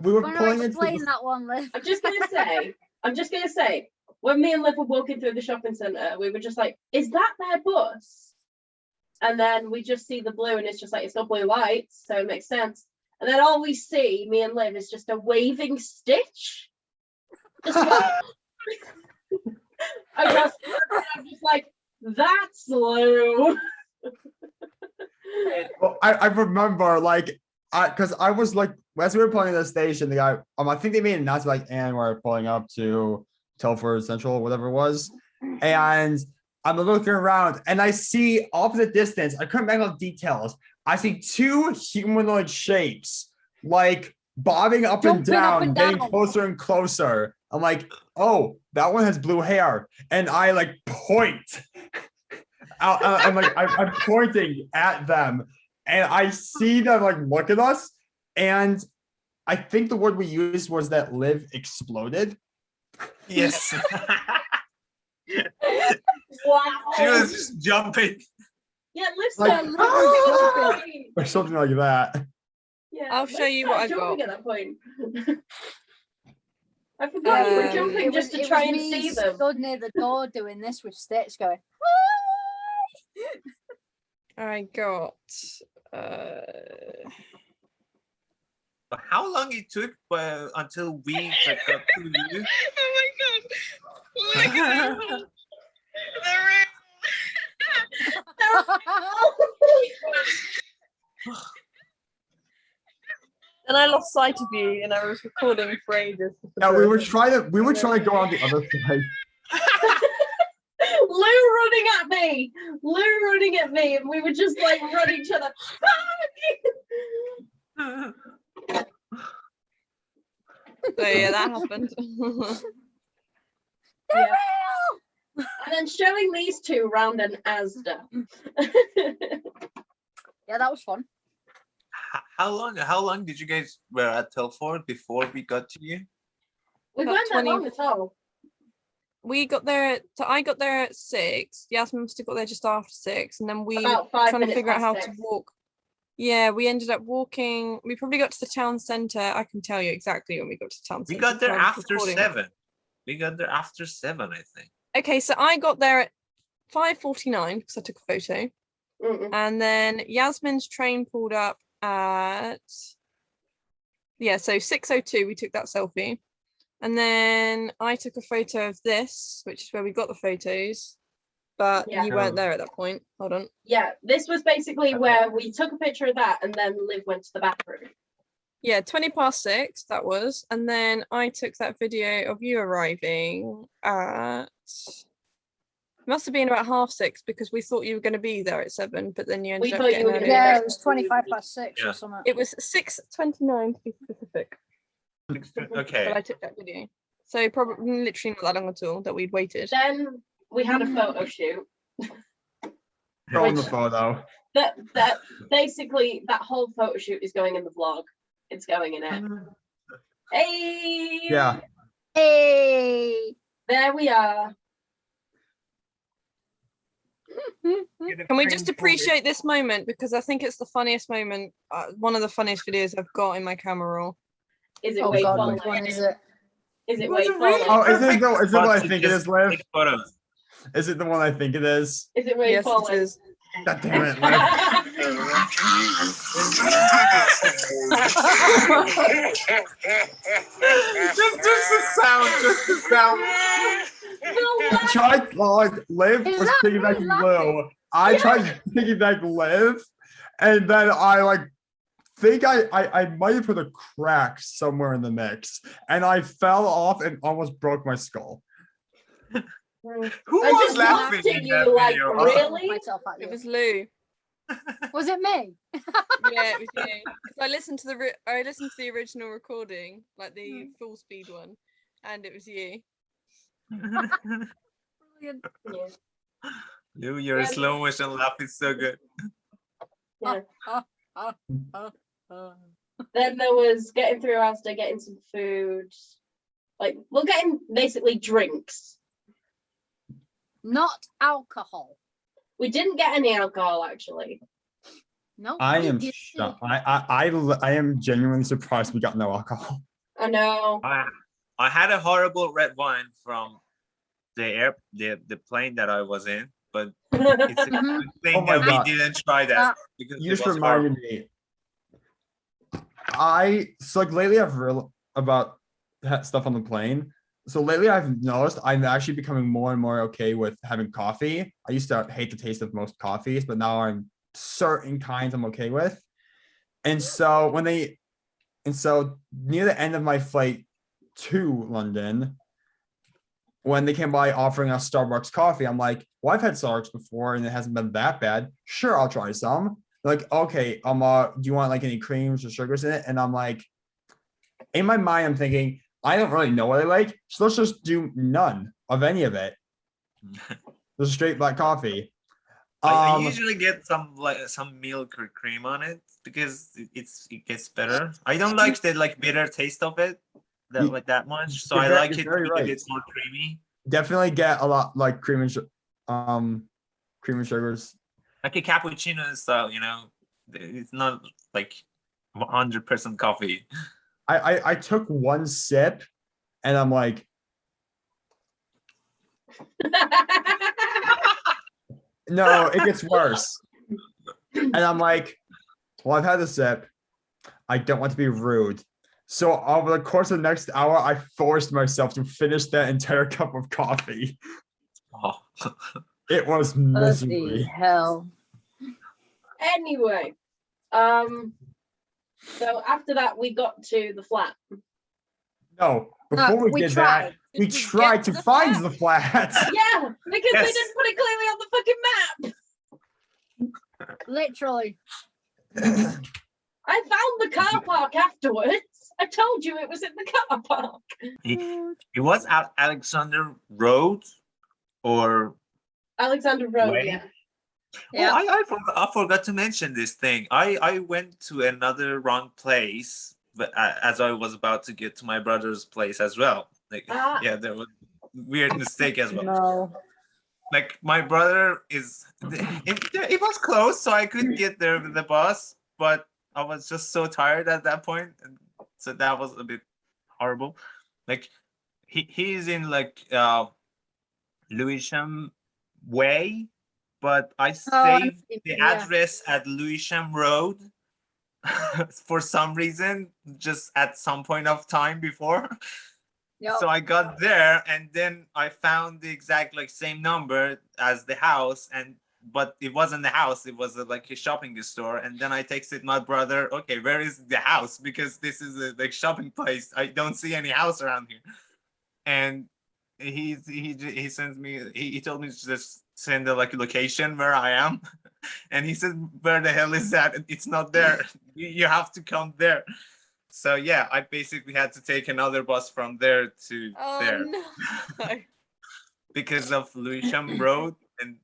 We were Want to pulling into explain the, that one, Liv? I'm just gonna say, when me and Liv were walking through the shopping centre, we were just like, "Is that their bus?" And then we just see the blue, and it's just like, it's got blue lights, so it makes sense. And then all we see, me and Liv, is just a waving Stitch. Just I'm just like, "That's Lou." well, I remember like because I was like as we were pulling in the station, the guy I think they made an announcement like, and we're pulling up to Telford Central, whatever it was. And I'm looking around and I see off in the distance, I couldn't make out details. I see two humanoid shapes like bobbing up and Jumping up down, and getting down. closer and closer. I'm like, oh, that one has blue hair. And I like point. I'm like, I'm pointing at them and I see them like look at us. And I think the word we used was that Liv exploded. Yes. Wow. She was just jumping. Yeah, let's Like, start. or something like that. Yeah, I'll show you what I got. At that point. I forgot you were Um, jumping just to try and see them. Stood near the door doing this with Stitch going. I got How long it took until we like, got to you? Oh my god! Look at that! And I lost sight of you, and I was recording for ages. Yeah, we were trying to go on the other side. Lou running at me, and we were just like running each other. So yeah, that happened. Yeah. And then showing these two round an Asda. Yeah, that was fun. How long did you guys were at Telford before we got to you? We About weren't that 20 long at all. We got there. I got there at 6. Yasmin must have got there just after 6, and then we About were 5 trying to minutes figure out how past to 6. walk. Yeah, we ended up walking. We probably got to the town centre. I can tell you exactly when we got to the town We centre. got there I was after recording. 7. We got there after 7, I think. Okay, so I got there at 5:49 because I took a photo, and then Yasmin's train pulled up at so 6:02. We took that selfie, and then I took a photo of this, which is where we got the photos. But Yeah. you weren't there at that point. Hold on. Yeah, this was basically where we took a picture of that, and then Liv went to the bathroom. Yeah, 6:20 that was, and then I took that video of you arriving at. Must have been about 6:30 because we thought you were going to be there at 7, but then you ended up thought you getting were early. gonna Yeah, it was 25 past 6 Yeah. or something. It was 6:29 to be specific. Okay. But I took that video, so probably literally not that long at all that we'd waited. Then we had a photo shoot. Go on the photo. That basically that whole photo shoot is going in the vlog. It's going in it. Hey. Yeah. Hey! There we are. Can we just appreciate this moment, because I think it's the funniest moment, one of the funniest videos I've got in my camera roll. Is it Oh Wade god, falling? which one is it? Is it Was Wade it really? falling? Oh, is it what I think it is, Liv? Take photos. Is it the one I think it is? Is it Wade Yes, falling? it is. God damn it, Liv. Just the sound, just the sound. I tried, Liv Is was that me piggybacking laughing? Lou. I tried to piggyback Liv, and then I think I might have put a crack somewhere in the mix, and I fell off and almost broke my skull. Who I was just laughing looked at in you that like, video? really? Myself at It you. was Lou. Was it me? Yeah, it was you. 'Cause I listened to the original recording, like the full speed one, and it was you. Brilliant. Yeah. Lou, your Yeah. slow motion laugh is so good. Yeah. Then there was getting through Asda, getting some food. Like, we're getting basically drinks. Not alcohol. We didn't get any alcohol, actually. No. I we am didn't. shocked. I am genuinely surprised we got no alcohol. I know. I had a horrible red wine from the plane that I was in, but it's a Mhm. good thing Oh my that God. we didn't try that because You it just was reminded horrible. me. Lately I've real about stuff on the plane. So lately I've noticed I'm actually becoming more and more okay with having coffee. I used to hate the taste of most coffees, but now I'm certain kinds I'm okay with. And so near the end of my flight to London, when they came by offering us Starbucks coffee, I'm like, well, I've had Starbucks before and it hasn't been that bad. Sure, I'll try some. They're like, okay, do you want like any creams or sugars in it? And I'm like, in my mind, I'm thinking, I don't really know what I like, so let's just do none of any of it. Just straight black coffee. I usually get some milk or cream on it because it gets better. I don't like the bitter taste of it that much, so I like it because it's more creamy. Definitely get a lot like cream and sugars. Like a cappuccino style, you know, it's not like 100% coffee. I took one sip and I'm like, no, it gets worse. And I'm like, well, I've had a sip. I don't want to be rude. So over the course of the next hour, I forced myself to finish that entire cup of coffee. Oh. It was Bloody misery. hell. Anyway, so after that we got to the flat. No, before we did that, we Did we tried get to to the find flat? the flat. Yeah, because they Yes. didn't put it clearly on the fucking map. Literally. I found the car park afterwards. I told you it was in the car park. It was at Alexander Road or Alexander Road, Way? yeah. Yeah. Oh, I forgot to mention this thing. I went to another wrong place, but as I was about to get to my brother's place as well. Like, Ah. yeah, there was weird mistake as well. No. Like my brother is, it was close, so I could get there with the bus, but I was just so tired at that point, and so that was a bit horrible. Like he's in like Lewisham Way, but I saved the yeah. address at Lewisham Road for some reason, just at some point of time before. Yep. So I got there, and then I found the exact like same number as the house, but it wasn't the house, it was like a shopping store. And then I texted my brother, okay, where is the house, because this is a like shopping place, I don't see any house around here. And he sends me, he told me to just send a like location where I am. And he said, where the hell is that? It's not there. You have to come there. So yeah, I basically had to take another bus from there to there. No. Because of Lewisham Road and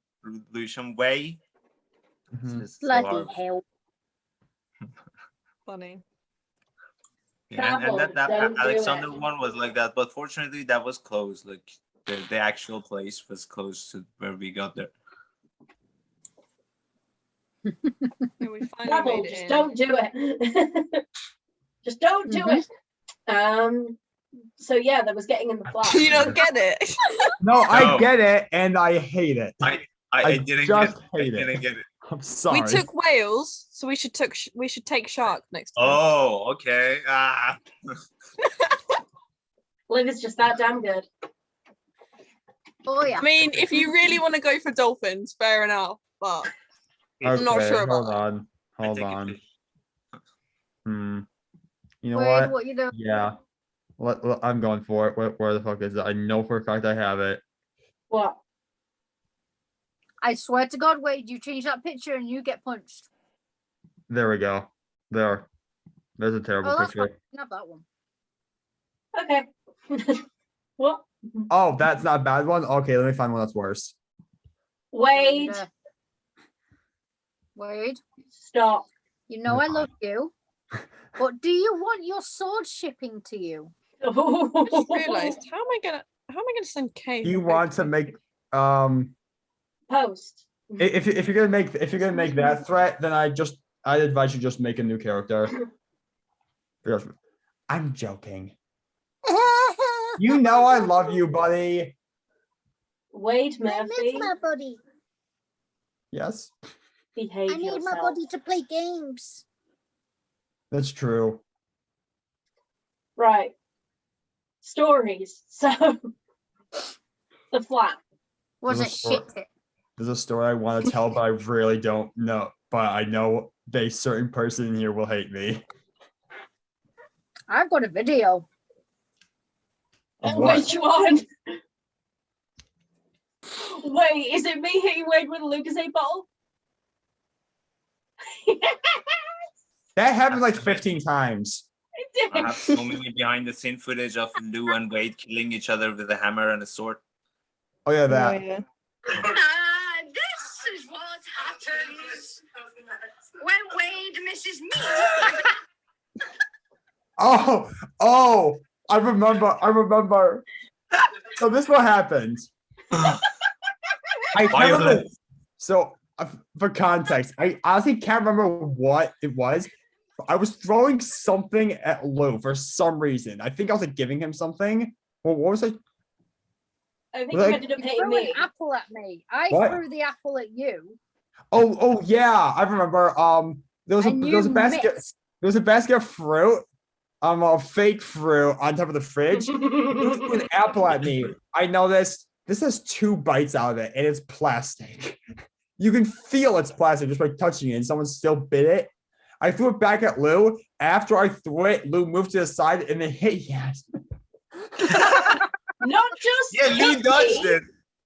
Lewisham Way. It's Mhm. just so Bloody horrible. hell. Funny. Yeah, and that Don't do Alexander it. one was like that, but fortunately that was closed. Like the actual place was close to where we got there. Yeah, we finally Travel, made it just in. don't do it. Just don't do it. So yeah, there was getting in the flat. Do you not get it? No, I No. get it, and I hate it. I didn't just get hate I it. didn't get it. I'm sorry. We took Wales, so we should take Shark next time. Oh, okay. Liv is just that damn good. Oh yeah. I mean, if you really want to go for dolphins, fair enough. But I'm not sure about Hold that. on. I Hold take it on. too. You know Wade, what? you doing? Yeah. I'm going for it. Where the fuck is it? I know for a fact I have it. What? I swear to God, Wade, you change that picture and you get punched. There we go. There's a terrible Oh, that's fine. picture. You can have that one. Okay. What? Oh, that's not a bad one. Okay, let me find one that's worse. Wade, Wade, stop. you know I love you, but do you want your sword shipping to you? I just realised how am I gonna send Kay? Do you her want to picture? make Post. if you're gonna make that threat, then I'd advise you just make a new character. Because I'm joking. You know I love you, buddy. Wade I Murphy, miss my body. Yes, behave I need yourself. my body to play games. that's true. Right. Stories. So the flat. Was There's it a story- shit? There's a story I want to tell, but I really don't know. But I know a certain person in here will hate me. I've got a video. Of what? Which one? Wait, is it me hitting Wade with a Lucasade bottle? That happened like 15 times. It I did. have so many behind the scene footage of Lou and Wade killing each other with a hammer and a sword. Oh yeah, Oh, that. yeah. This is what happens when Wade misses me. Oh, I remember. So this is what happened. I can't remember. Violence. So for context, I honestly can't remember what it was. I was throwing something at Lou for some reason. I think I was like giving him something. Well, what was I? I think Well, you like- ended up You hitting threw an me. apple at me. I What? threw the apple at you. Oh yeah, I remember. There was a And there was a you basket. missed. There was a basket of fruit. A fake fruit on top of the fridge. Lou threw an apple at me. I noticed this has 2 bites out of it, and it's plastic. You can feel it's plastic just by touching it, and someone still bit it. I threw it back at Lou. After I threw it, Lou moved to the side and then hit Yasmin. Not just Yeah, Lou hit dodged me, it.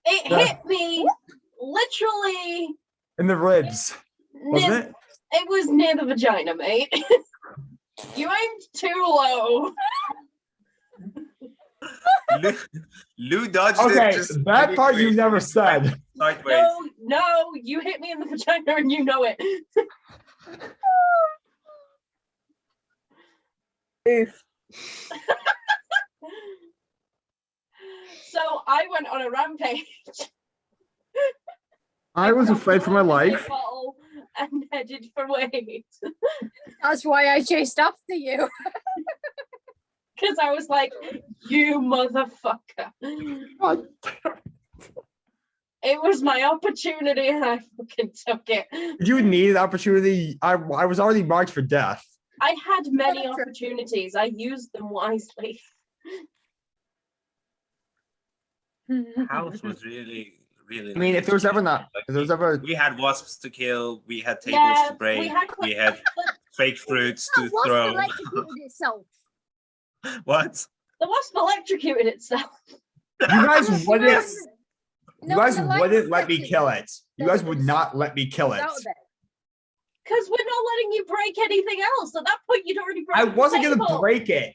it Yeah. hit me literally In the ribs, wasn't near, it? it was near the vagina, mate. You aimed too low. Lou dodged Okay, it. Just that really part you quick, never went said. Sideways. No, you hit me in the vagina and you know it. Oof. So I went on a rampage. I was grabbed afraid for my a water life. bottle and headed for Wade. That's why I chased after you. Because I was like, you motherfucker. What? It was my opportunity and I fucking took it. You needed opportunity. I was already marked for death. I had many opportunities. I used them wisely. House was really. I mean, if there was ever not, if there was ever, We had wasps to kill. We had tables Yeah, to break. we We had- had fake fruits to That wasp throw. electrocuted itself. What? The wasp electrocuted itself. you guys wouldn't, Yes. you guys wouldn't let me kill it. You guys would not let me kill it. Out of it. Because we're not letting you break anything else. At that point, you'd already broken I the wasn't gonna table. break it.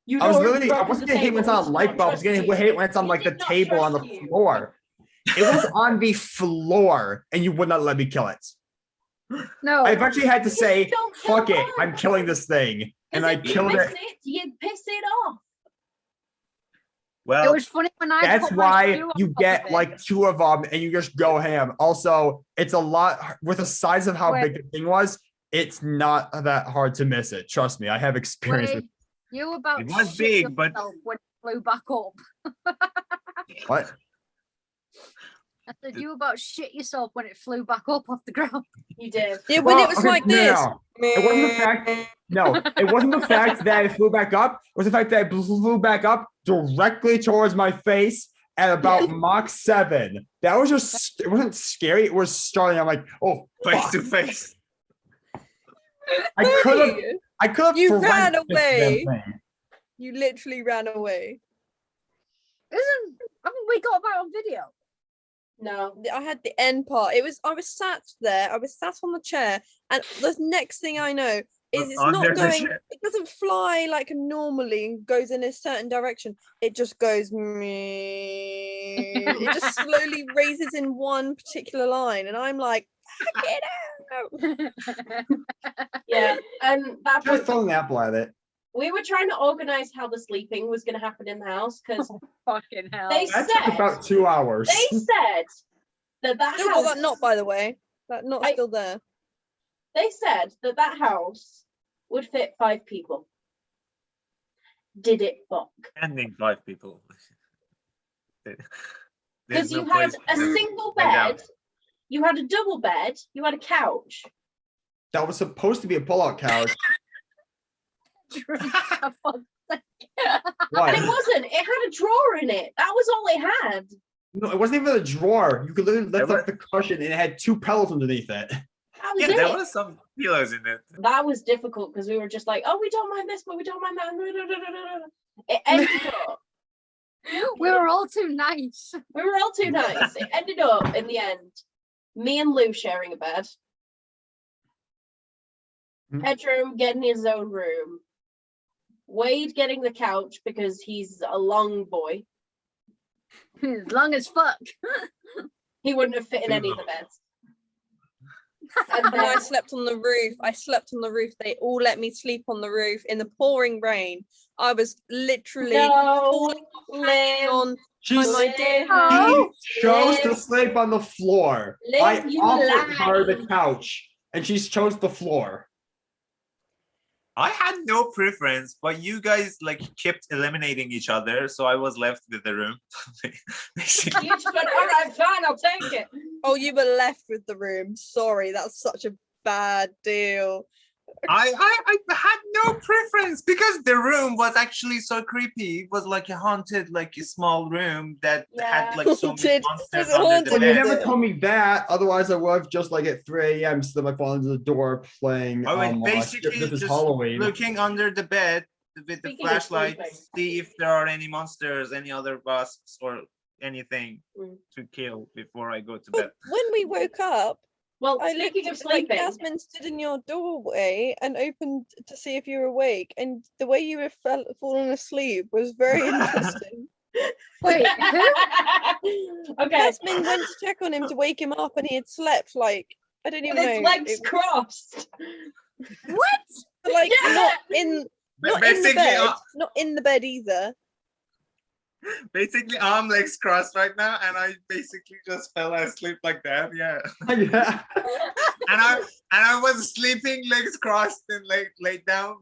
You'd I was already literally, I broken wasn't the gonna hit when it's table. on a light bulb. I was gonna hit when it's on We like the did not table on the trust you. floor. It was on the floor, and you would not let me kill it. No. I eventually had to You say, don't kill "Fuck it, bugs. I'm killing this thing," and I Because if you killed miss it. you'd piss it off. It Well, was funny when I That's put my why shoe on you top get of it. like 2 of them, and you just go ham. Also, it's a lot with the size of how Wait. big the thing was. It's not that hard to miss it. Trust me, I have experience with Wait, you about It was shit big, but- yourself when it flew back up. what? I said you about shit yourself when it flew back up off the ground. You did. Yeah, when Well, it was okay, like no, this. no. It wasn't the fact. No, it wasn't the fact that it flew back up. It was the fact that it flew back up directly towards my face at about Mach 7. That was just. It wasn't scary. It was starting. I'm like, oh, face fuck. to face. I could have. Hey, I could have. You ran forensic this damn away. thing. you literally ran away. Haven't we got that on video? No. I had the end part. I was sat there. I was sat on the chair, and the next thing I know is it's Under not the going. chair. It doesn't fly like normally and goes in a certain direction. It just goes. It just slowly raises in one particular line, and I'm like, "Fuck it out!" Yeah. And that Just point, throw an apple at it. we were trying to organize how the sleeping was going to happen in the house because Fucking hell. They That took said- about 2 hours. they said that Still house. got that knot, by the way. That knot's I- still there. They said that house would fit 5 people. Did it fuck? Ending 5 people. Because There's no you had place a to single lay down. bed, you had a double bed, you had a couch. That was supposed to be a pull-out couch. What? And it wasn't. It had a drawer in it. That was all it had. No, it wasn't even a drawer. You could literally lift There up the cushion and it had 2 pillows underneath it. That was Yeah, it. there was some pillows in it. That was difficult because we were just like, oh, we don't mind this, but we don't mind that. It ended up. We were all too nice. We were all too nice. It ended up in the end, me and Lou sharing a bed. Hmm. Pedram getting his own room. Wade getting the couch because he's a long boy. As long as fuck. He wouldn't have fit in Too any of the long. beds. And And I then slept on the roof. They all let me sleep on the roof in the pouring rain. I was literally no, hanging on She's by my dear Oh. She chose to Liv. sleep on the floor. Liv, I you offered her the lied. couch, and she's chose the floor. I had no preference, but you guys like kept eliminating each other, so I was left with the room. Basically. You just went, all right, fine, I'll take it. Oh, you were left with the room. Sorry, that's such a bad deal. I had no preference because the room was actually so creepy. It was like a haunted, like a small room that Yeah. had like so many Haunted. monsters Was it under haunted? the Well, you bed. never told me that. Otherwise, I would have just like at 3 a.m. slammed my phone into the door playing. I was basically This is just Halloween. looking under the bed with the Speaking of flashlight, sleeping. see if there are any monsters, any other wasps or anything Mm. to kill before I go to But bed. when we woke up, Well, I speaking looked of like sleeping, Yasmin stood in your doorway and opened to see if you were awake, and the way you were falling asleep was very interesting. Wait, who? okay, Yasmin went to check on him to wake him up, and he had slept like I don't with even his know, legs it was, crossed. like Yeah. not in But the bed, not in the bed either. basically arm legs crossed right now, and I basically just fell asleep like that. Yeah, Yeah. and I was sleeping legs crossed and laid down.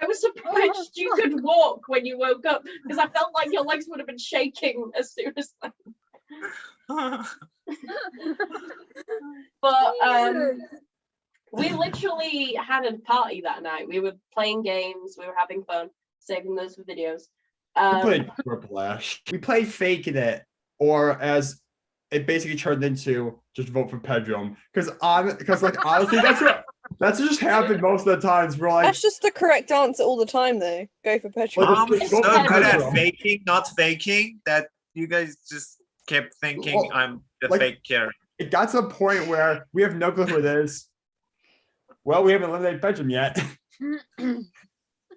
I was surprised you could walk when you woke up because I felt like your legs would have been shaking as soon as. But we literally had a party that night. We were playing games. We were having fun, saving those for videos. We played Whiplash. We played Faking It, or as it basically turned into just vote for Pedram. Because like honestly, that's just happened most of the times. We're like, That's just the correct answer all the time, though. Go for Petra. Well, I'm just so go for good at Pedram. faking, not faking, that you guys just kept thinking Well, I'm the like- fake character. it got to a point where we have no clue who it is. Well, we haven't eliminated Pedram yet.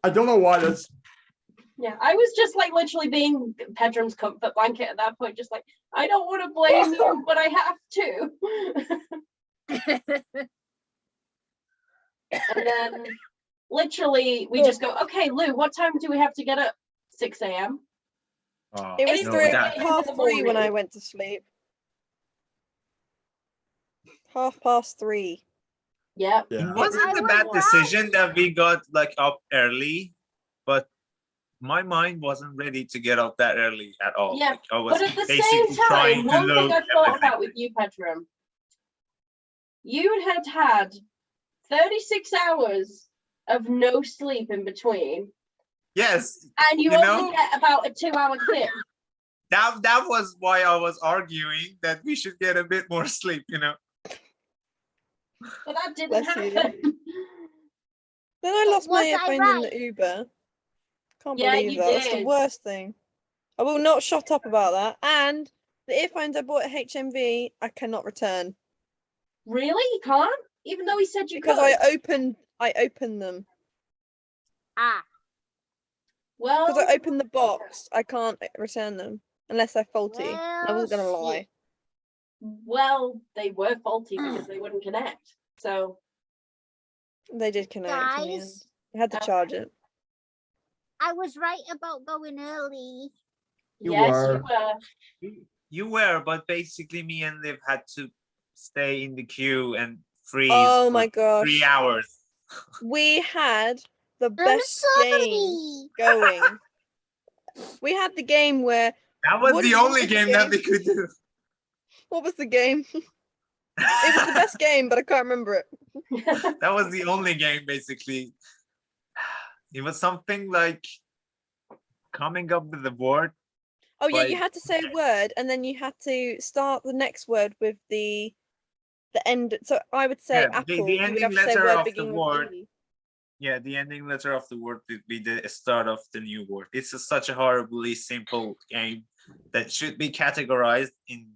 I don't know why that's. Yeah, I was just like literally being Pedram's comfort blanket at that point, just like I don't want to blame you, but I have to. And then literally we just go, okay, Lou, what time do we have to get up? 6 a.m. Oh, It was no, three, that- half three when I went to sleep. 3:30. Yeah. Yeah. It wasn't I a was bad right. decision that we got like up early, but my mind wasn't ready to get up that early at all. Yeah, Like, I was But at the basically same trying time, to one thing load I thought everything. about with you, Pedram, you had 36 hours of no sleep in between, Yes, and you You only know- get about a 2-hour clip. that was why I was arguing that we should get a bit more sleep, you know. But that didn't Bless you. happen. Then I But lost my was I earphones in right? the Uber. Can't Yeah, believe you that. That's the did. worst thing. I will not shut up about that. And the earphones I bought at HMV, I cannot return Really? You can't? Even though he said you because could? I opened them. Ah, Well, Because I opened the box, I can't return them unless they're faulty. And I wasn't gonna Well, lie. well, they were faulty because they wouldn't connect. So They did connect in the end. guys, I had to charge it. I was right about going early. You yes, were. you were. You were, but basically me and Liv had to stay in the queue and freeze Oh for my gosh. 3 hours. We had the I'm best game sorry. going. We had the game where That was What the did- only what game game? that we could do. what was the game? It was the best game, but I can't remember it. That was the only game basically. It was something like coming up with the word. Oh yeah, you Like- had to say a word and then you had to start the next word with the end. So I would say Yeah, the apple. You would ending have to say a letter word of the beginning with word. E. Yeah, the ending letter of the word would be the start of the new word. It's such a horribly simple game that should be categorized in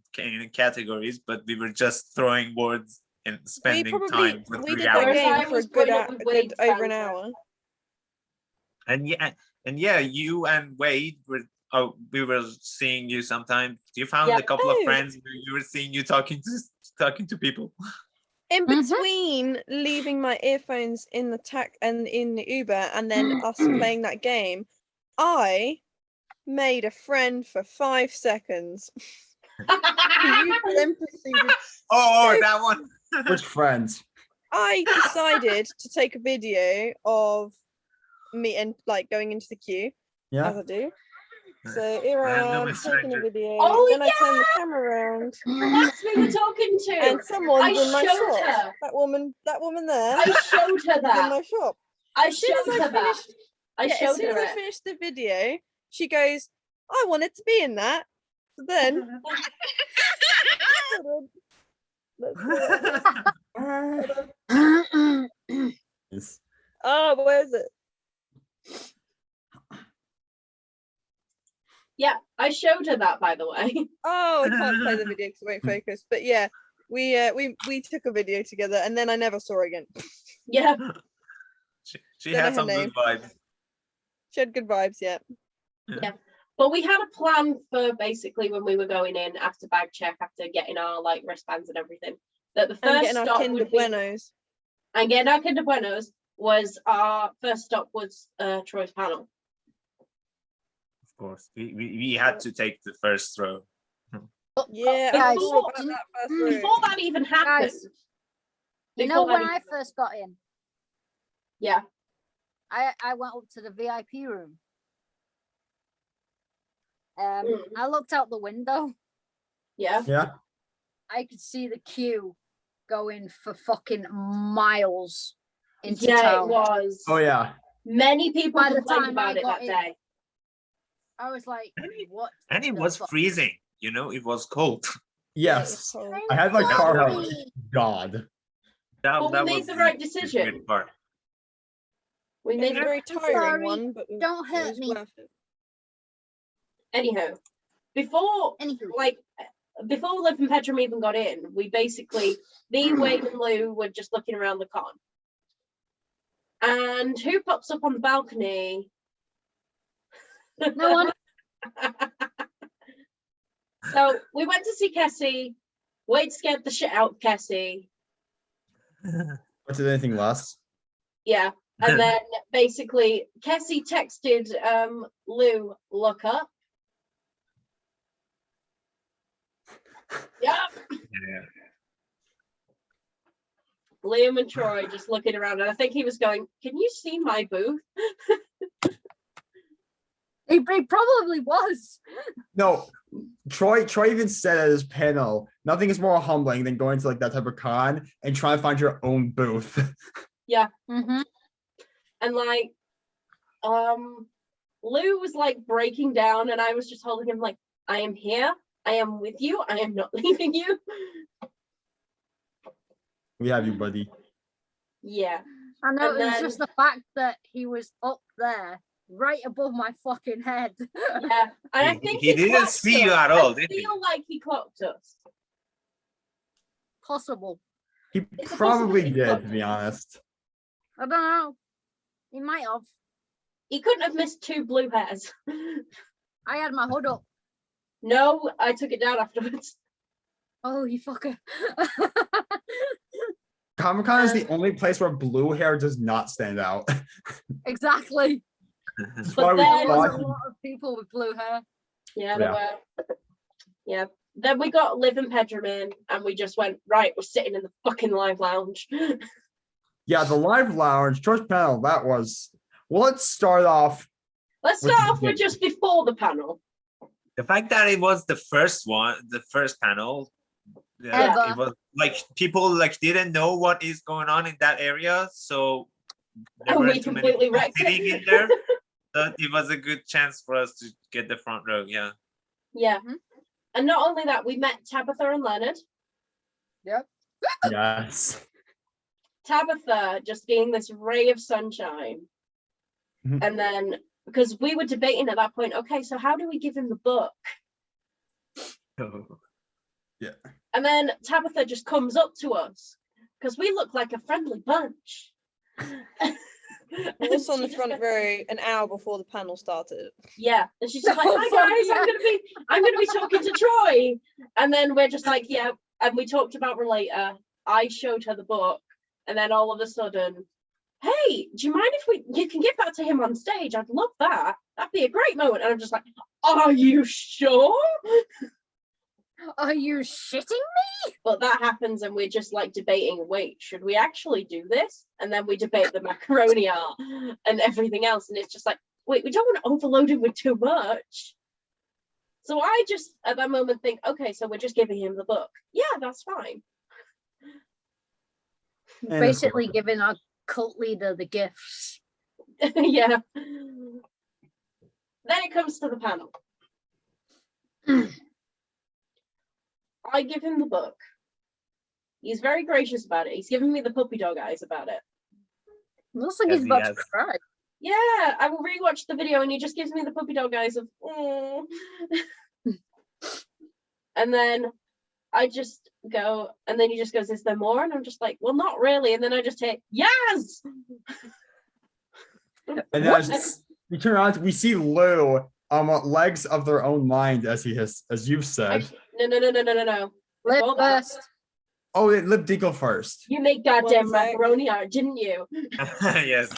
categories, but we were just throwing words and spending time for we 3 did that hours. Whereas I game for a was good, growing up with Wade's over an friends, hour. And yeah, you and Wade were. Oh, we were seeing you sometimes. You found Yeah. a couple of Oh. friends. You were seeing you talking to people. In Mhm. between leaving my earphones in the in the Uber and then us playing that game, I made a friend for 5 seconds. You then proceeded. Oh, that one. Which friends? I decided to take a video of me and like going into the queue as Yeah. I do. So here I Random am taking a stranger. video. Oh, then I turn the camera around, That's who we're talking to. and someone's I in my showed shop. her. That woman there I showed her is in that. my shop. I As soon as showed I her that. finished, I as showed soon as her I it. finished the video, she goes, "I wanted to be in that." So then, hold on. Let's go. Yes. Oh, where is it? Yeah, I showed her that, by the way. Oh, I can't play the video because it won't focus. But yeah, we took a video together, and then I never saw her again. Yeah. She Don't had know some her good name. vibes. She had good vibes, yeah. Yeah. But we had a plan for basically when we were going in after bag check, after getting our like wristbands and everything, that the And first getting our stop Kinder would be, Buenos. and getting our Kinder Buenos was our first stop was Troy's panel. Of course, we had to take the first throw. Yeah, Guys, I forgot about that first row. Before that even happened. Guys, you know before that when I even- first got in, Yeah. I went up to the VIP room. Mm. I looked out the window. Yeah. Yeah. I could see the queue going for fucking miles into Yeah, town. it was. Oh yeah. Many people By the complained time about I it got that in, day. I was like, what? And it the was fuck? freezing. You know, it was cold. Yeah, it was Yes. cold. I had my I'm car sorry. helmet. God. That, But we that made was the right the decision. great part. We It made was a it. very tiring sorry, one, but don't it hurt was me. worth it. Anyhow, before Anywho, before Liv and Pedram even got in, we basically, me, Wade and Lou were just looking around the con. And who pops up on the balcony? no one. So we went to see Cassie. Wade scared the shit out of Cassie. But did anything less? Yeah. And then basically Cassie texted Lou, look up. Yep. Yeah. Liam and Troy just looking around, and I think he was going, "Can you see my booth?" He probably was. No. Troy even said at his panel, nothing is more humbling than going to like that type of con and trying to find your own booth. Mm-hmm. And like, Lou was like breaking down, and I was just holding him like, "I am here. I am with you. I am not leaving you." We have you, buddy. Yeah. I know, And it was then- just the fact that he was up there, right above my fucking head. Yeah. And I think He didn't clocked see you us. at all, I did he? feel like he clocked us. Possible. He It's a probably possibility, did, but- to be honest. I don't know. He might have. He couldn't have missed 2 blue hairs. I had my hood up. No, I took it down afterwards. Oh, you fucker. Comic-Con is the only place where blue hair does not stand out. Exactly. That's But why we then- There was a thought lot of people with blue hair. Yeah, there Yeah. were. Yeah. Then we got Liv and Pedram in, and we just went, right, we're sitting in the fucking live lounge. yeah, the live lounge, church panel, that was well, let's start off. Let's What start did off you with think? just before the panel. The fact that it was the first one, the first panel, Ever. it was like people like didn't know what is going on in that area, so there And we weren't too many completely people wrecked sitting it. in there. So it was a good chance for us to get the front row. Yeah. Yeah. Mhm. And not only that, we met Tabitha and Leonard. Yes. Tabitha just being this ray of sunshine. Mhm. And then, because we were debating at that point, okay, so how do we give him the book? And then Tabitha just comes up to us because we look like a friendly bunch. Also on She the just front went, row an hour before the panel started. yeah, and she's just like, Oh, "Hi fuck guys, yeah. I'm gonna be talking to Troy," and then we're just like, "Yeah," and we talked about Relator. I showed her the book, and then all of a sudden, hey, do you mind if you can give that to him on stage? I'd love that. That'd be a great moment. And I'm just like, are you sure? Are you shitting me? But that happens, and we're just like debating, wait, should we actually do this? And then we debate the macaroni art and everything else. And it's just like, wait, we don't want to overload him with too much. So I just, at that moment, think, okay, so we're just giving him the book. Yeah, that's fine. And Basically giving our cult leader the gifts. Yeah. Then it comes to the panel. I give him the book. He's very gracious about it. He's giving me the puppy dog eyes about it. Looks like Yes, he's he about has. to cry. Yeah, I will rewatch the video and he just gives me the puppy dog eyes of, oh. And then I just go, and then he just goes, is there more? And I'm just like, well, not really. And then I just hit, yes! And as we turn around, we see Lou legs of their own mind, as you've said. No. Lip Before that, burst. Oh, it Lip did go first. you make goddamn One sec. macaroni art, didn't you? Yes.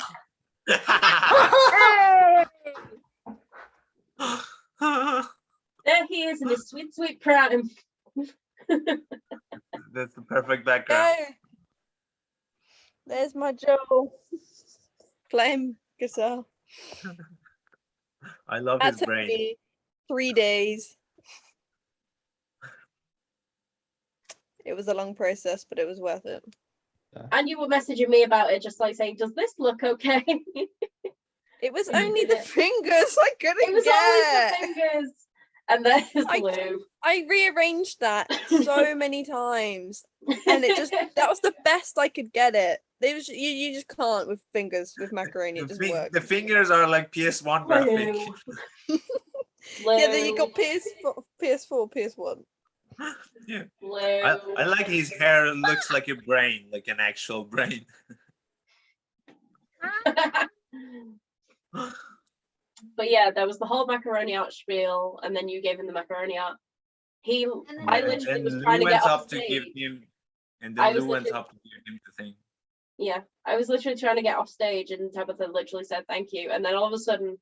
Hey! There he is in his sweet, sweet prime. That's the perfect background. Go. There's my Joe. Playing guitar. I love That his took brain. me 3 days. It was a long process, but it was worth it. And you were messaging me about it, just like saying, does this look okay? It was And you only did the it. fingers I couldn't It was get. always the fingers. And there's Lou. I rearranged that so many times, and it just that was the best I could get it. They was you just can't with fingers with macaroni. It doesn't work. The fingers are like PS1 graphic. Lou. Yeah, then you got PS4, PS1. Yeah. Lou. I like his hair looks like a brain, like an actual brain. But yeah, there was the whole macaroni art spiel, and then you gave him the macaroni art. I literally was trying to get off to give stage. him, and I then was Lou went literally- up to give him the thing. Yeah, I was literally trying to get off stage, and Tabitha literally said thank you, and then all of a sudden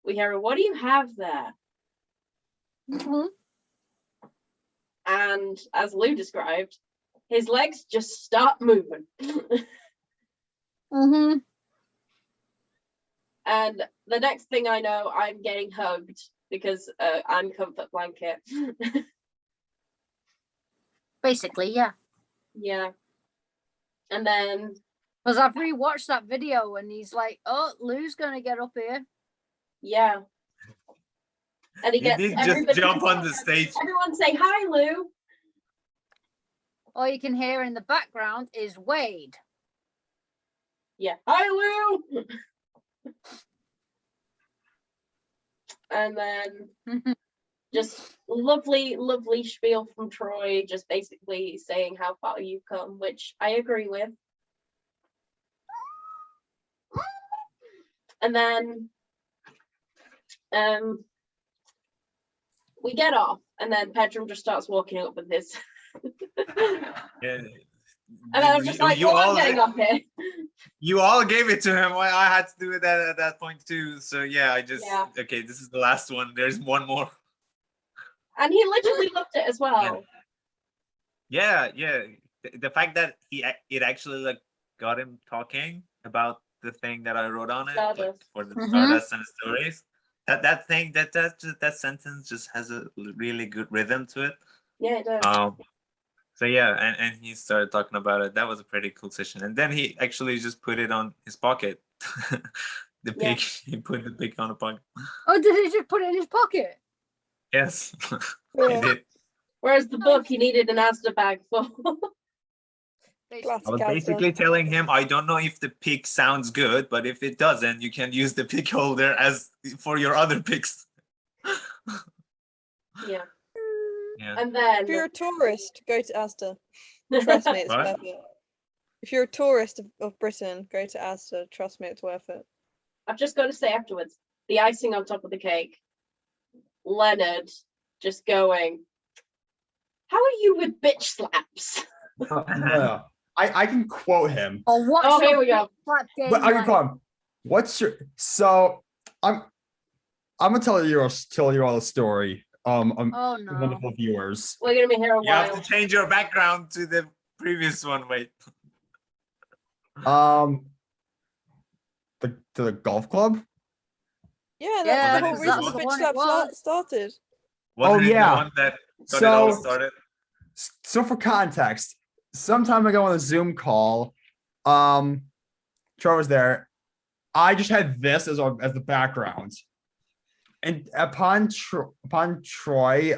we hear, "What do you have there?" Mhm. And as Lou described, his legs just start moving. Mhm. And the next thing I know, I'm getting hugged because I'm comfort blanket. Basically, yeah. Yeah. And then, Because I've rewatched that video and he's like, "Oh, Lou's gonna get up here." yeah. And He gets did just everybody- jump on the stage. Everyone say hi, Lou. All you can hear in the background is Wade. Yeah. Hi, Lou. And then just lovely, lovely spiel from Troy, just basically saying how far you've come, which I agree with. And then we get off, and then Pedram just starts walking up with his. Yeah. And I was just like, well, I'm getting off here. You all gave it to him. Well, I had to do it at that point too. So yeah, Yeah. okay, this is the last one. There's one more. And he literally loved it as well. Yeah. The fact that it actually like got him talking about the thing that I wrote on it, like, Stardust. for the Mhm. Stardust and stories. That thing that sentence just has a really good rhythm to it. Yeah, it does. So yeah, and he started talking about it. That was a pretty cool session. And then he actually just put it on his pocket. The Yeah. pig. He put the pig on a pocket. Oh, did he just put it in his pocket? Yes, Yeah. he did. Whereas the book, he needed an Asda bag for. Classic I was Asda. basically telling him, I don't know if the pig sounds good, but if it doesn't, you can use the pig holder as for your other pigs. Yeah. Yeah. And then If you're a tourist, go to Asda. Trust me, it's What? worth it. If you're a tourist of Britain, go to Asda. Trust me, it's worth it. I've just got to say afterwards, the icing on top of the cake, Leonard just going, how are you with bitch slaps? Yeah. I can quote him. Or what's Oh, here your we go. flap game But I can like? quote him. What's your so I'm gonna tell you all the story. Oh no. Wonderful viewers. We're gonna be here a You have while. to change your background to the previous one. Wait. The golf club. Yeah, Yeah, that's the whole that's reason the the one bitch it slap was. started. Wasn't it yeah. the one that got it all So started? so for context, some time ago on a Zoom call, Troy was there. I just had this as the background, and upon Troy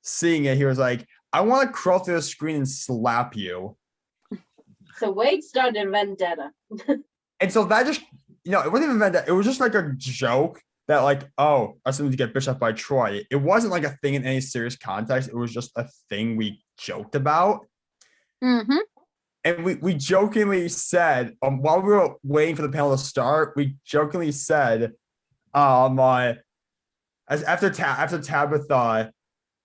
seeing it, he was like, "I want to crawl through the screen and slap you." So Wade started a vendetta. And so that just, it wasn't even vendetta. It was just like a joke that like, oh, I was going to get bitched up by Troy. It wasn't like a thing in any serious context. It was just a thing we joked about. Mm-hmm. And we jokingly said, while we were waiting for the panel to start, we jokingly said, after Tabitha,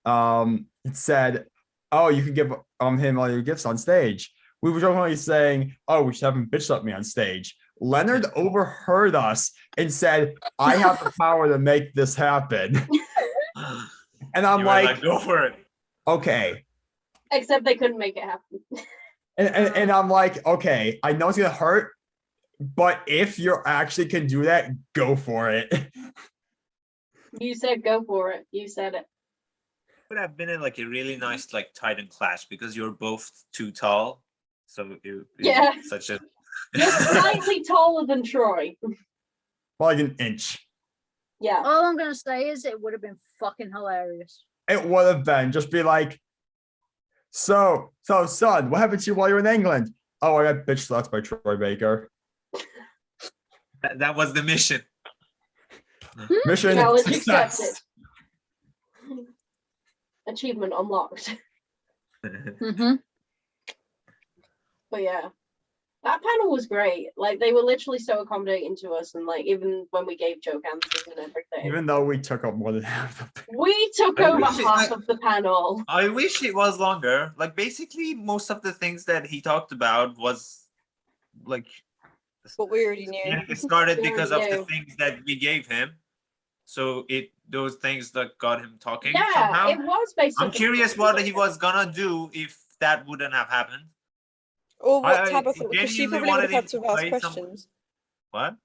it said, oh, you can give him all your gifts on stage. We were jokingly saying, oh, we should have him bitch slap me on stage. Leonard overheard us and said, I have the power to make this happen. And I'm You were like, go for it. okay. Except they couldn't make it happen. And I'm like, okay, I know it's gonna hurt, but if you actually can do that, go for it. You said go for it. You said it. Would have been in like a really nice like Titan clash because you're both too tall. So Yeah. such a You're slightly taller than Troy. Well, like an inch. Yeah. All I'm gonna say is it would have been fucking hilarious. It would have been just be like, so son, what happened to you while you were in England? Oh, I got bitch slapped by Troy Baker. that was the mission. Mission Challenge success. accepted. Achievement unlocked. Mm-hmm. But yeah, that panel was great. Like they were literally so accommodating to us, and like even when we gave joke answers and everything, Even though we took up more than half of it. we took I over wish it- half of the panel. I wish it was longer. Like basically most of the things that he talked about was like What we already knew. it started We because of already the knew. things that we gave him. So those things that got him talking Yeah, somehow. it was basically. I'm curious what he was gonna do if that wouldn't have happened. Or what I Tabitha, because she genuinely probably would have wanted had him to to have asked play some- questions. What?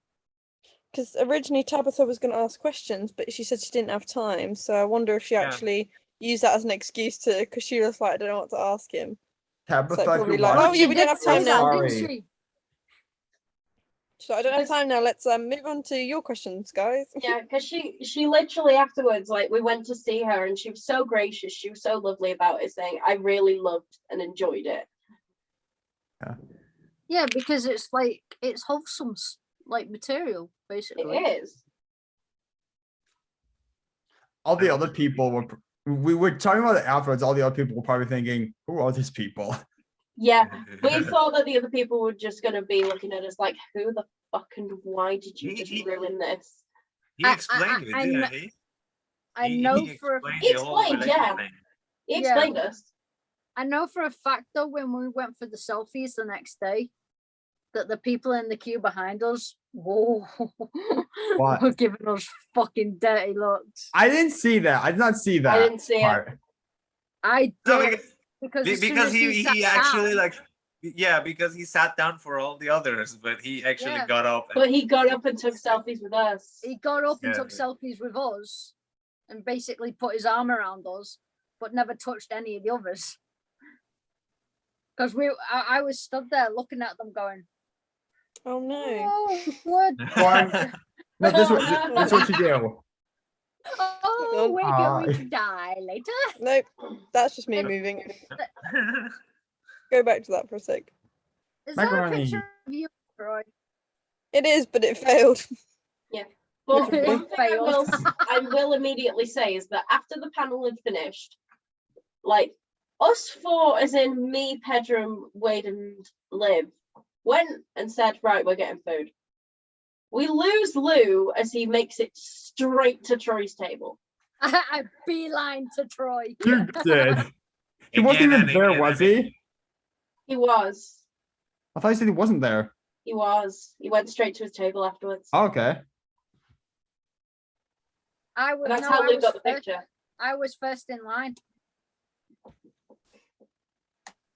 Because originally Tabitha was going to ask questions, but she said she didn't have time. So I wonder if she Yeah. actually used that as an excuse to, because she was like, I don't know what to ask him. Tabitha, So if probably you're like, watching, oh, yeah, we don't have time I'm now. sorry. So I don't have time now. Let's move on to your questions, guys. Yeah, because she literally afterwards, like we went to see her, and she was so gracious. She was so lovely about it, saying, "I really loved and enjoyed it." Yeah, because it's wholesome like material, It basically. is. All the other people we were talking about it afterwards. All the other people were probably thinking, who are these people? Yeah, we thought that the other people were just gonna be looking at us like, "Who the fuck and why did you just ruin this?" He explained it, didn't he? I He know for explained He the whole explained, yeah. relationship thing. He Yeah. explained us. I know for a fact though when we went for the selfies the next day that the people in the queue behind us, whoa, What? were giving us fucking dirty looks. I didn't see that. I did not see that. I didn't see it. part. I No, did because as soon because as he sat actually down, because he sat down for all the others, but he actually Yeah. got up. But he got up and took selfies with us. he got up and Yeah. took selfies with us and basically put his arm around us, but never touched any of the others. Because I was stood there looking at them going, Oh no. oh, what? No, this is what you do. Oh, we're Ah. going to die later. Nope. That's just me moving. Go back to that for a sec. Is there a Macaroni. picture of you, Troy? It is, but it failed. But It one thing failed. I will immediately say is that after the panel had finished, like us four, as in me, Pedram, Wade, and Liv, went and said, "Right, we're getting food." We lose Lou as he makes it straight to Troy's table. I beeline to Troy. You did. He wasn't Again even and there, again was and he? He was. I thought you said he wasn't there. He was. He went straight to his table afterwards. Oh, okay. I was. And that's No, how I Lou was got the first. picture. I was first in line.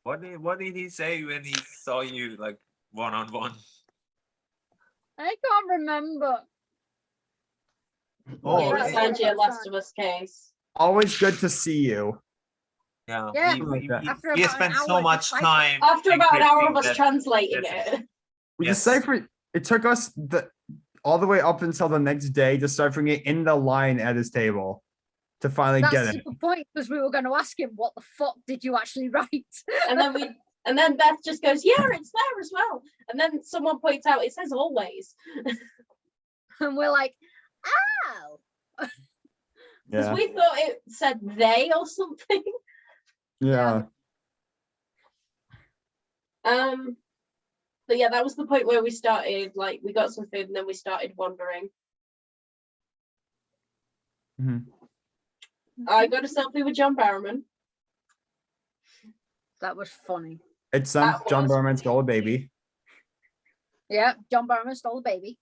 What did he say when he saw you like one-on-one? I can't remember. Oh, Yeah, that's he it, signed your that's Last fine. of Us case. Always good to see you. Yeah. Yeah, like that. after We about an spent so hour much just time. After about an hour of encrypting us that translating message. it. We Yes. deciphered. It took us all the way up until the next day, deciphering it in the line at his table to finally That's get it. the point, because we were going to ask him, what the fuck did you actually write? And then Beth just goes, yeah, it's there as well. And then someone points out, it says always. And we're like, oh. Because Yeah. we thought it said they or something. Yeah. But yeah, that was the point where we started, like, we got some food and then we started wandering. Mhm. I got a selfie with John Barrowman. That was funny. It's That John was- Barrowman stole a baby. Yeah, John Barrowman stole a baby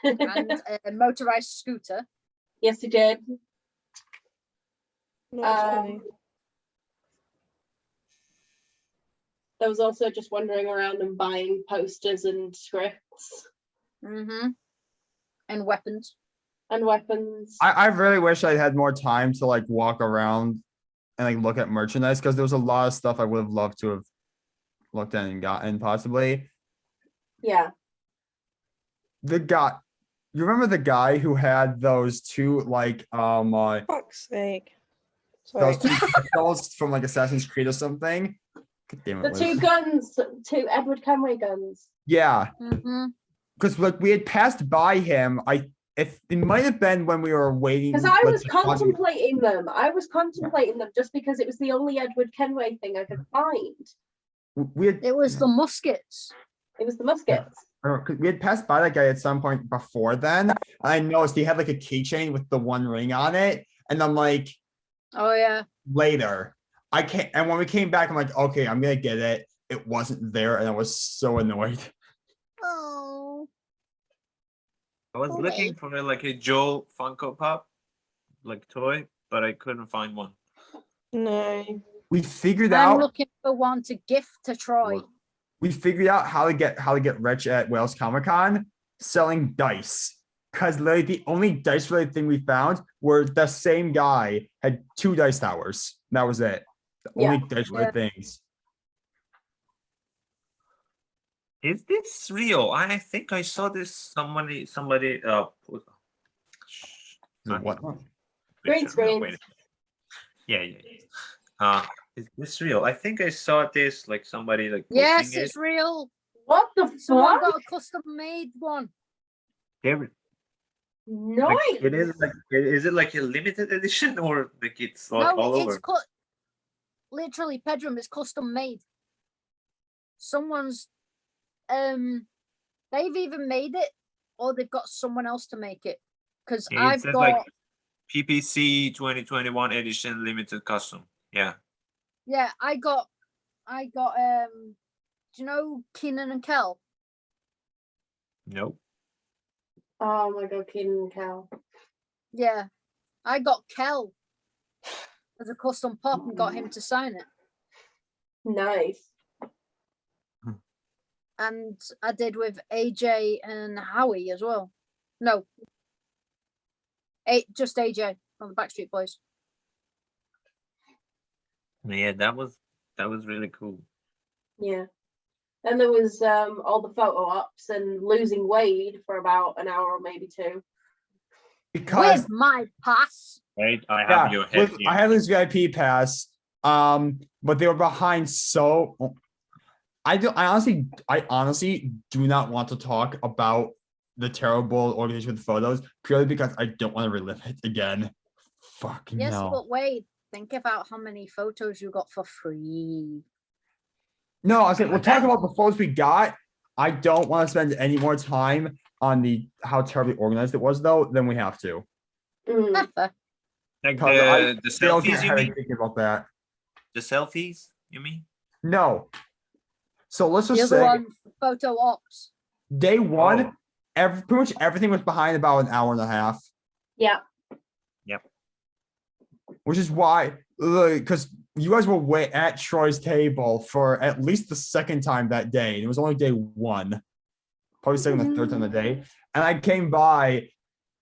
and a motorized scooter. Yes, he did. That's Um, funny. There was also just wandering around and buying posters and scripts Mm-hmm. And weapons. and weapons. I really wish I had more time to like walk around and like look at merchandise, because there was a lot of stuff I would have loved to have looked at and gotten possibly. Yeah. The guy, you remember the guy who had those two like Fuck's sake. Sorry. those two pistols from like Assassin's Creed or something? God damn The it, two Liz. guns, two Edward Kenway guns. Yeah, Mm-hmm. because like we had passed by him. If it might have been when we were waiting. Because I like, was to talk- contemplating them. I was contemplating them just because it was the only Edward Kenway thing I could find. we had It was the muskets. It was the muskets. we had passed by that guy at some point before then. And I noticed he had like a keychain with the one ring on it, and I'm like, Oh, yeah. later. I can't. And when we came back, I'm like, okay, I'm gonna get it. It wasn't there, and I was so annoyed. Oh. I was looking for like a Joel Funko Pop, like toy, but I couldn't find one. No. We figured I'm out. looking for one to gift to Troy. We figured out how to get rich at Wales Comic Con selling dice. Because literally the only dice related thing we found were the same guy had 2 dice towers. That was it. The only dice related things. Is this real? I think I saw this somebody put. What? Green screen. Wait. Yeah. Is this real? I think I saw this like somebody like Yes, posting it's real. What the Someone fuck? got a custom made one. There, Nice. like, it is like, is it like a limited edition or like it's like No, all it's over? literally Pedram is custom made. Someone's they've even made it or they've got someone else to make it. Because Yeah, it I've says got like PPC 2021 edition limited custom. Yeah. yeah, I got do you know Keenan and Kel? Nope. Oh my god, Keenan and Cal. Yeah. I got Kel as a custom pop and got him to sign it. Nice. And I did with AJ and Howie as well. No. Just AJ from the Backstreet Boys. Yeah, that was really cool. Yeah. Then there was all the photo ops and losing Wade for about an hour or maybe 2. Because With my pass. Right, I have your head here. I had this VIP pass. But they were behind so I honestly do not want to talk about the terrible organization with photos purely because I don't want to relive it again. Fucking Yes, hell. but wait, think about how many photos you got for free. No, I said we'll talk about the photos we got. I don't want to spend any more time on how terribly organized it was though than we have to. Mm. Like Because I the still get selfies, you mean? thinking about that. The selfies, you mean? No. So let's The just other say one, photo ops. day one, Oh. pretty much everything was behind about an hour and a half, Yeah. which is why, because you guys were at Troy's table for at least the second time that day. And it was only day one, probably second or third time of the day. And I came by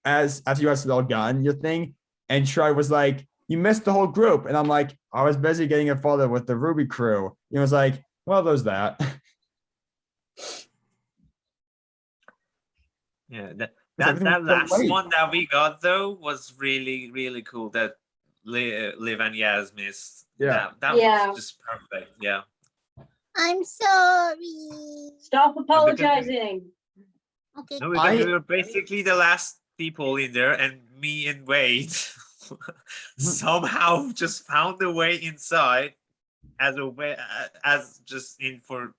after you guys had all done your thing, and Troy was like, "You missed the whole group," and I'm like, "I was busy getting a photo with the Ruby crew." He was like, "Well, there's that." Yeah, everything that was so last late. one that we got though was really really cool. That Liv and Yas missed. Yeah. That Yeah. was just perfect. Yeah. I'm sorry. Stop apologizing. Okay. No, because we were basically the last people in there, and me and Wade somehow just found a way inside as a way as just in for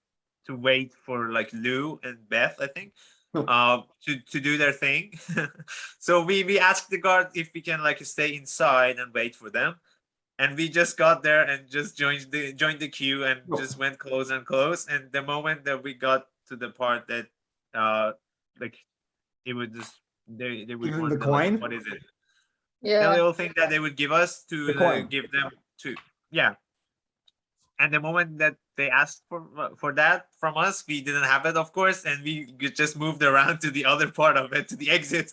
to wait for like Lou and Beth, I think, to do their thing. So we asked the guard if we can like stay inside and wait for them, and we just got there and just joined the queue and just went close and close. And the moment that we got to the part that like it would just they would Even want the like, coin? what is it? The Yeah. little thing that they would give us The to coin. give them to and the moment that they asked for that from us, we didn't have it, of course, and we just moved around to the other part of it, to the exit.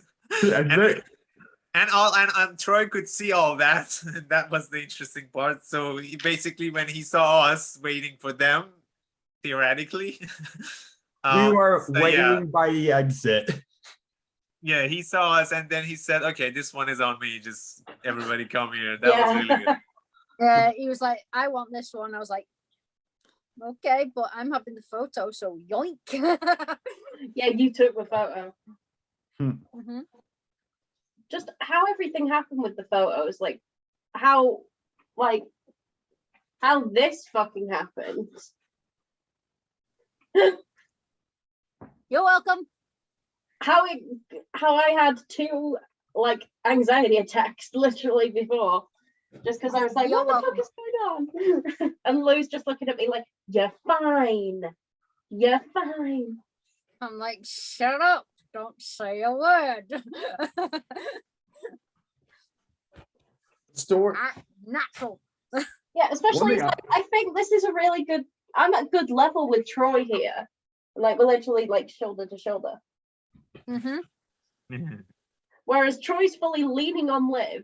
And Troy could see all that. That was the interesting part. So basically, when he saw us waiting for them, theoretically, We were so waiting by the exit. yeah, he saw us, and then he said, "Okay, this one is on me. Just everybody come here." That was really good. Yeah, he was like, I want this one. I was like, okay, but I'm having the photo, so yoink. Yeah, you took the photo. Mhm. Just how everything happened with the photos, like how this fucking happened. You're welcome. How I had two like anxiety attacks literally before, just because I was like, You're what the fuck welcome. is going on? And Lou's just looking at me like, you're fine. You're fine. I'm like, shut up. Don't say a word. Store. Natural. Yeah, especially thing like, I think this is a really good. I'm at good level with Troy here. Like we're literally like shoulder to shoulder. Mm-hmm. Whereas Troy's fully leaning on Liv.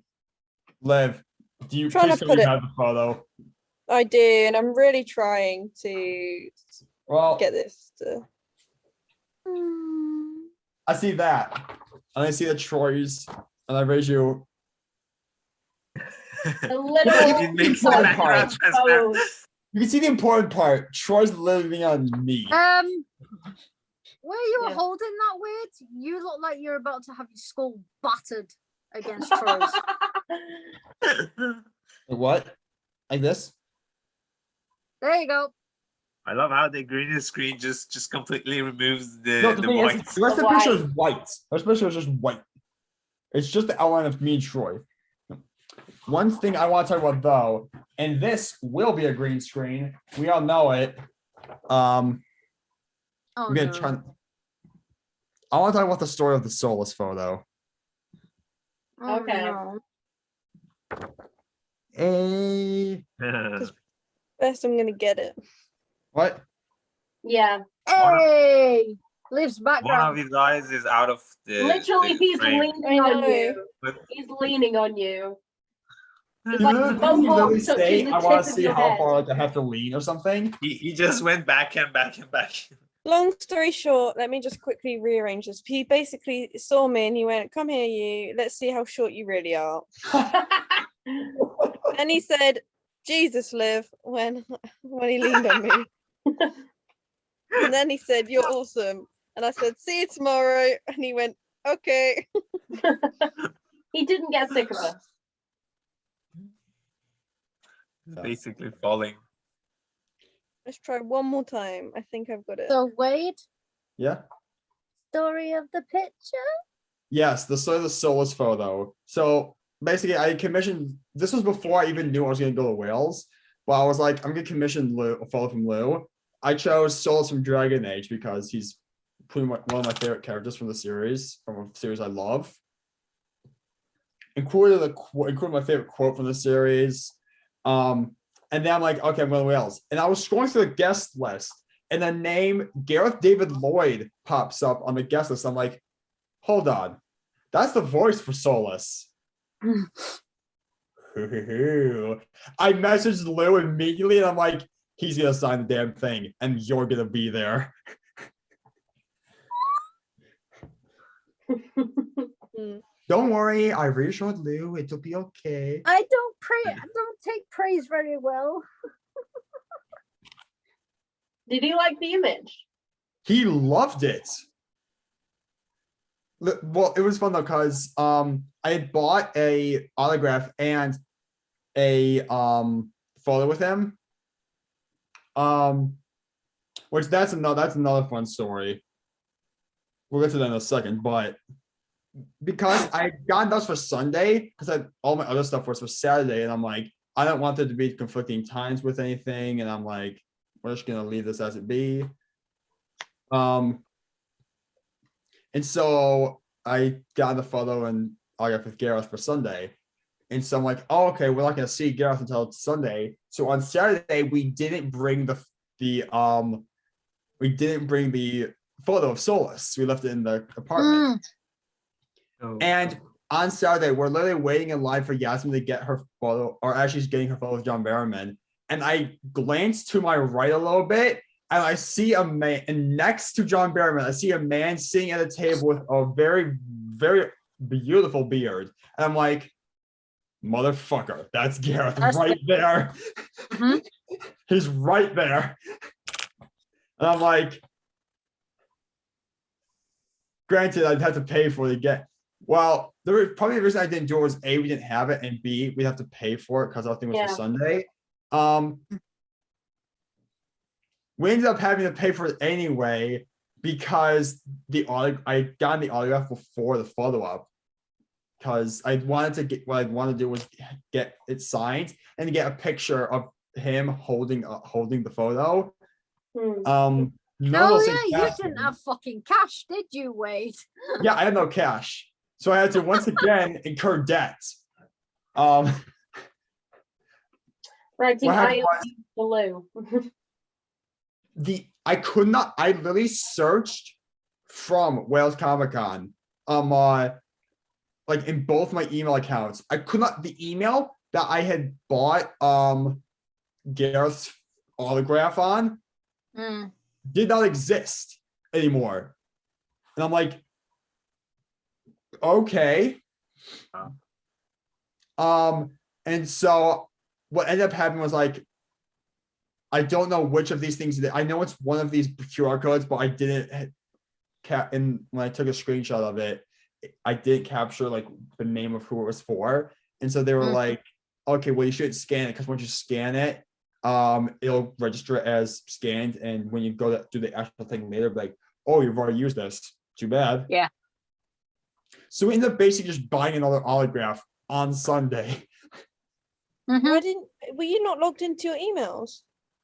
Lev, do you Trying please to show put you it- have the photo? I do, and I'm really trying to Well, get this to. I see that. And I see the Troy's, and I raise you. The literal It makes the Important background part. transparent. You can see the important part. Troy's living on me. Where you were Yeah. holding that weird, you look like you're about to have your skull battered against Troy's. What? Like this? There you go. I love how the green screen just completely removes the No, the thing white. is, the rest of the picture is white. The rest of the picture is just white. It's just the outline of me and Troy. One thing I want to talk about though, and this will be a green screen. We all know it. Oh, I'm gonna no. try. I want to talk about the story of the Solus photo. Oh, Okay. no. First, I'm gonna get it. What? Yeah. Hey! Liv's One of background. his eyes is out of the Literally, the he's frame. leaning I on know. you. But- He's leaning on you. It's You like literally- both you literally arms touching say, the I want tip to of see your how head. far like I have to lean or something. He just went back and back and back. Long story short, let me just quickly rearrange this. He basically saw me and he went, "Come here, you. Let's see how short you really are." And he said, "Jesus, Liv," when he leaned on me. And then he said, "You're awesome." And I said, "See you tomorrow." And he went, "Okay." He didn't get sick of us. Basically falling. Let's try one more time. I think I've got it. So, Wade, Yeah. story of the picture? Yes, the story of the Solus photo. So basically, I commissioned. This was before I even knew I was going to go to Wales. But I was like, I'm going to commission a photo from Lou. I chose Solus from Dragon Age because he's pretty much one of my favorite characters from the series, from a series I love. Including my favorite quote from the series. And then I'm like, okay, I'm going to Wales. And I was scrolling through the guest list, and the name Gareth David Lloyd pops up on the guest list. I'm like, hold on, that's the voice for Solus. I messaged Lou immediately, and I'm like, he's gonna sign the damn thing, and you're gonna be there. Don't worry, I reassured Lou, it'll be okay. I don't take praise very well. Did he like the image? He loved it. Well, it was fun though, because I had bought a autograph and a photo with him. Which that's another fun story. We'll get to that in a second, but because I got those for Sunday, because all my other stuff was for Saturday, and I'm like, I don't want there to be conflicting times with anything, and I'm like, we're just gonna leave this as it be. And so I got the photo and autograph with Gareth for Sunday. And so I'm like, oh, okay, we're not gonna see Gareth until Sunday. So on Saturday, we didn't bring the photo of Solus. We left it in the apartment. Oh. And on Saturday, we're literally waiting in line for Yasmin to get her photo, or actually she's getting her photo with John Barrowman. And I glance to my right a little bit, and I see a man, and next to John Barrowman, I see a man sitting at a table with a very, very beautiful beard. And I'm like, motherfucker, that's Gareth right there. Mhm. He's right there. And I'm like, granted, I'd have to pay for it to get. Well, probably the reason I didn't do it was A, we didn't have it, and B, we'd have to pay for it because our thing was for Sunday. We ended up having to pay for it anyway because I got the autograph before the photo op, because I wanted to get, what I wanted to do was get it signed and get a picture of him holding the photo. Oh yeah, you didn't have fucking cash, did you, Wade? Yeah, I had no cash, so I had to once again incur debt. Writing I below. I could not. I literally searched from Wales Comic Con, like in both my email accounts. I could not. The email that I had bought Gareth's autograph on did not exist anymore, and I'm like, okay. And so what ended up happening was like, I don't know which of these things. I know it's one of these QR codes, but I didn't and when I took a screenshot of it, I didn't capture like the name of who it was for. And so they were like, okay, well, you should scan it, because once you scan it, it'll register as scanned. And when you go to do the actual thing later, like, oh, you've already used this. Too bad. Yeah. So we ended up basically just buying another autograph on Sunday. Were you not logged into your emails?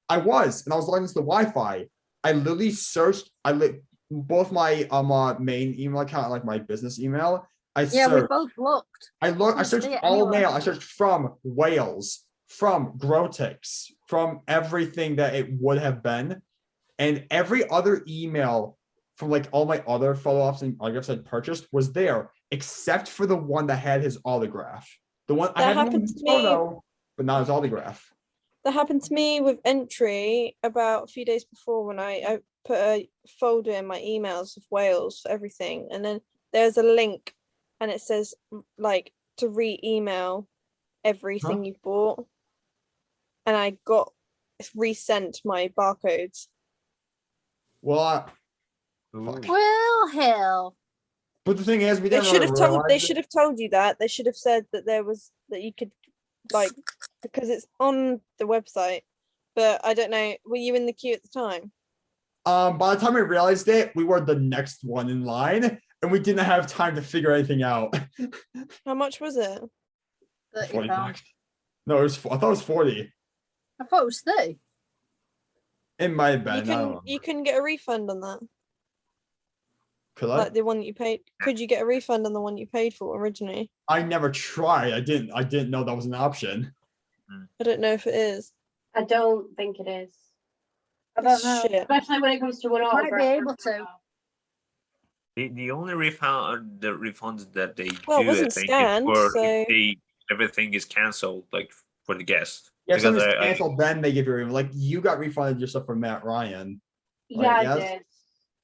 I was logged into the Wi-Fi. I literally searched. Both my main email account and like my business email. We both looked. I searched all mail. I searched from Wales, from Grotix, from everything that it would have been, and every other email from like all my other photo ops and autographs I'd purchased was there, except for the one that had his autograph. The one I had his photo, but not his autograph. That happened to me with Entry about a few days before, when I put a folder in my emails of Wales for everything, and then there's a link and it says like to re-email everything you bought, and I got resent my barcodes. Well, hell. But the thing is, They should have told you that. They should have said that that you could, like, because it's on the website. But I don't know. Were you in the queue at the time? By the time we realized it, we were the next one in line, and we didn't have time to figure anything out. How much was it? £30. No, I thought it was 40. I thought it was 30. It might have been. You I don't can know. you can get a refund on that, Could I? like the one that you paid. Could you get a refund on the one you paid for originally? I never tried. I didn't know that was an option. I don't know if it is. I don't think it is. I don't know. Shit. Especially when it comes to an Might be autograph. able to. The only refund, the refunds that they Well, it do, I wasn't think, scanned, is for so- if everything is cancelled, like for the guest. Yeah, if Because something's I- canceled, then they give you a refund. Like you got refunded your stuff from Matt Ryan. Yeah, Right, I yes? did.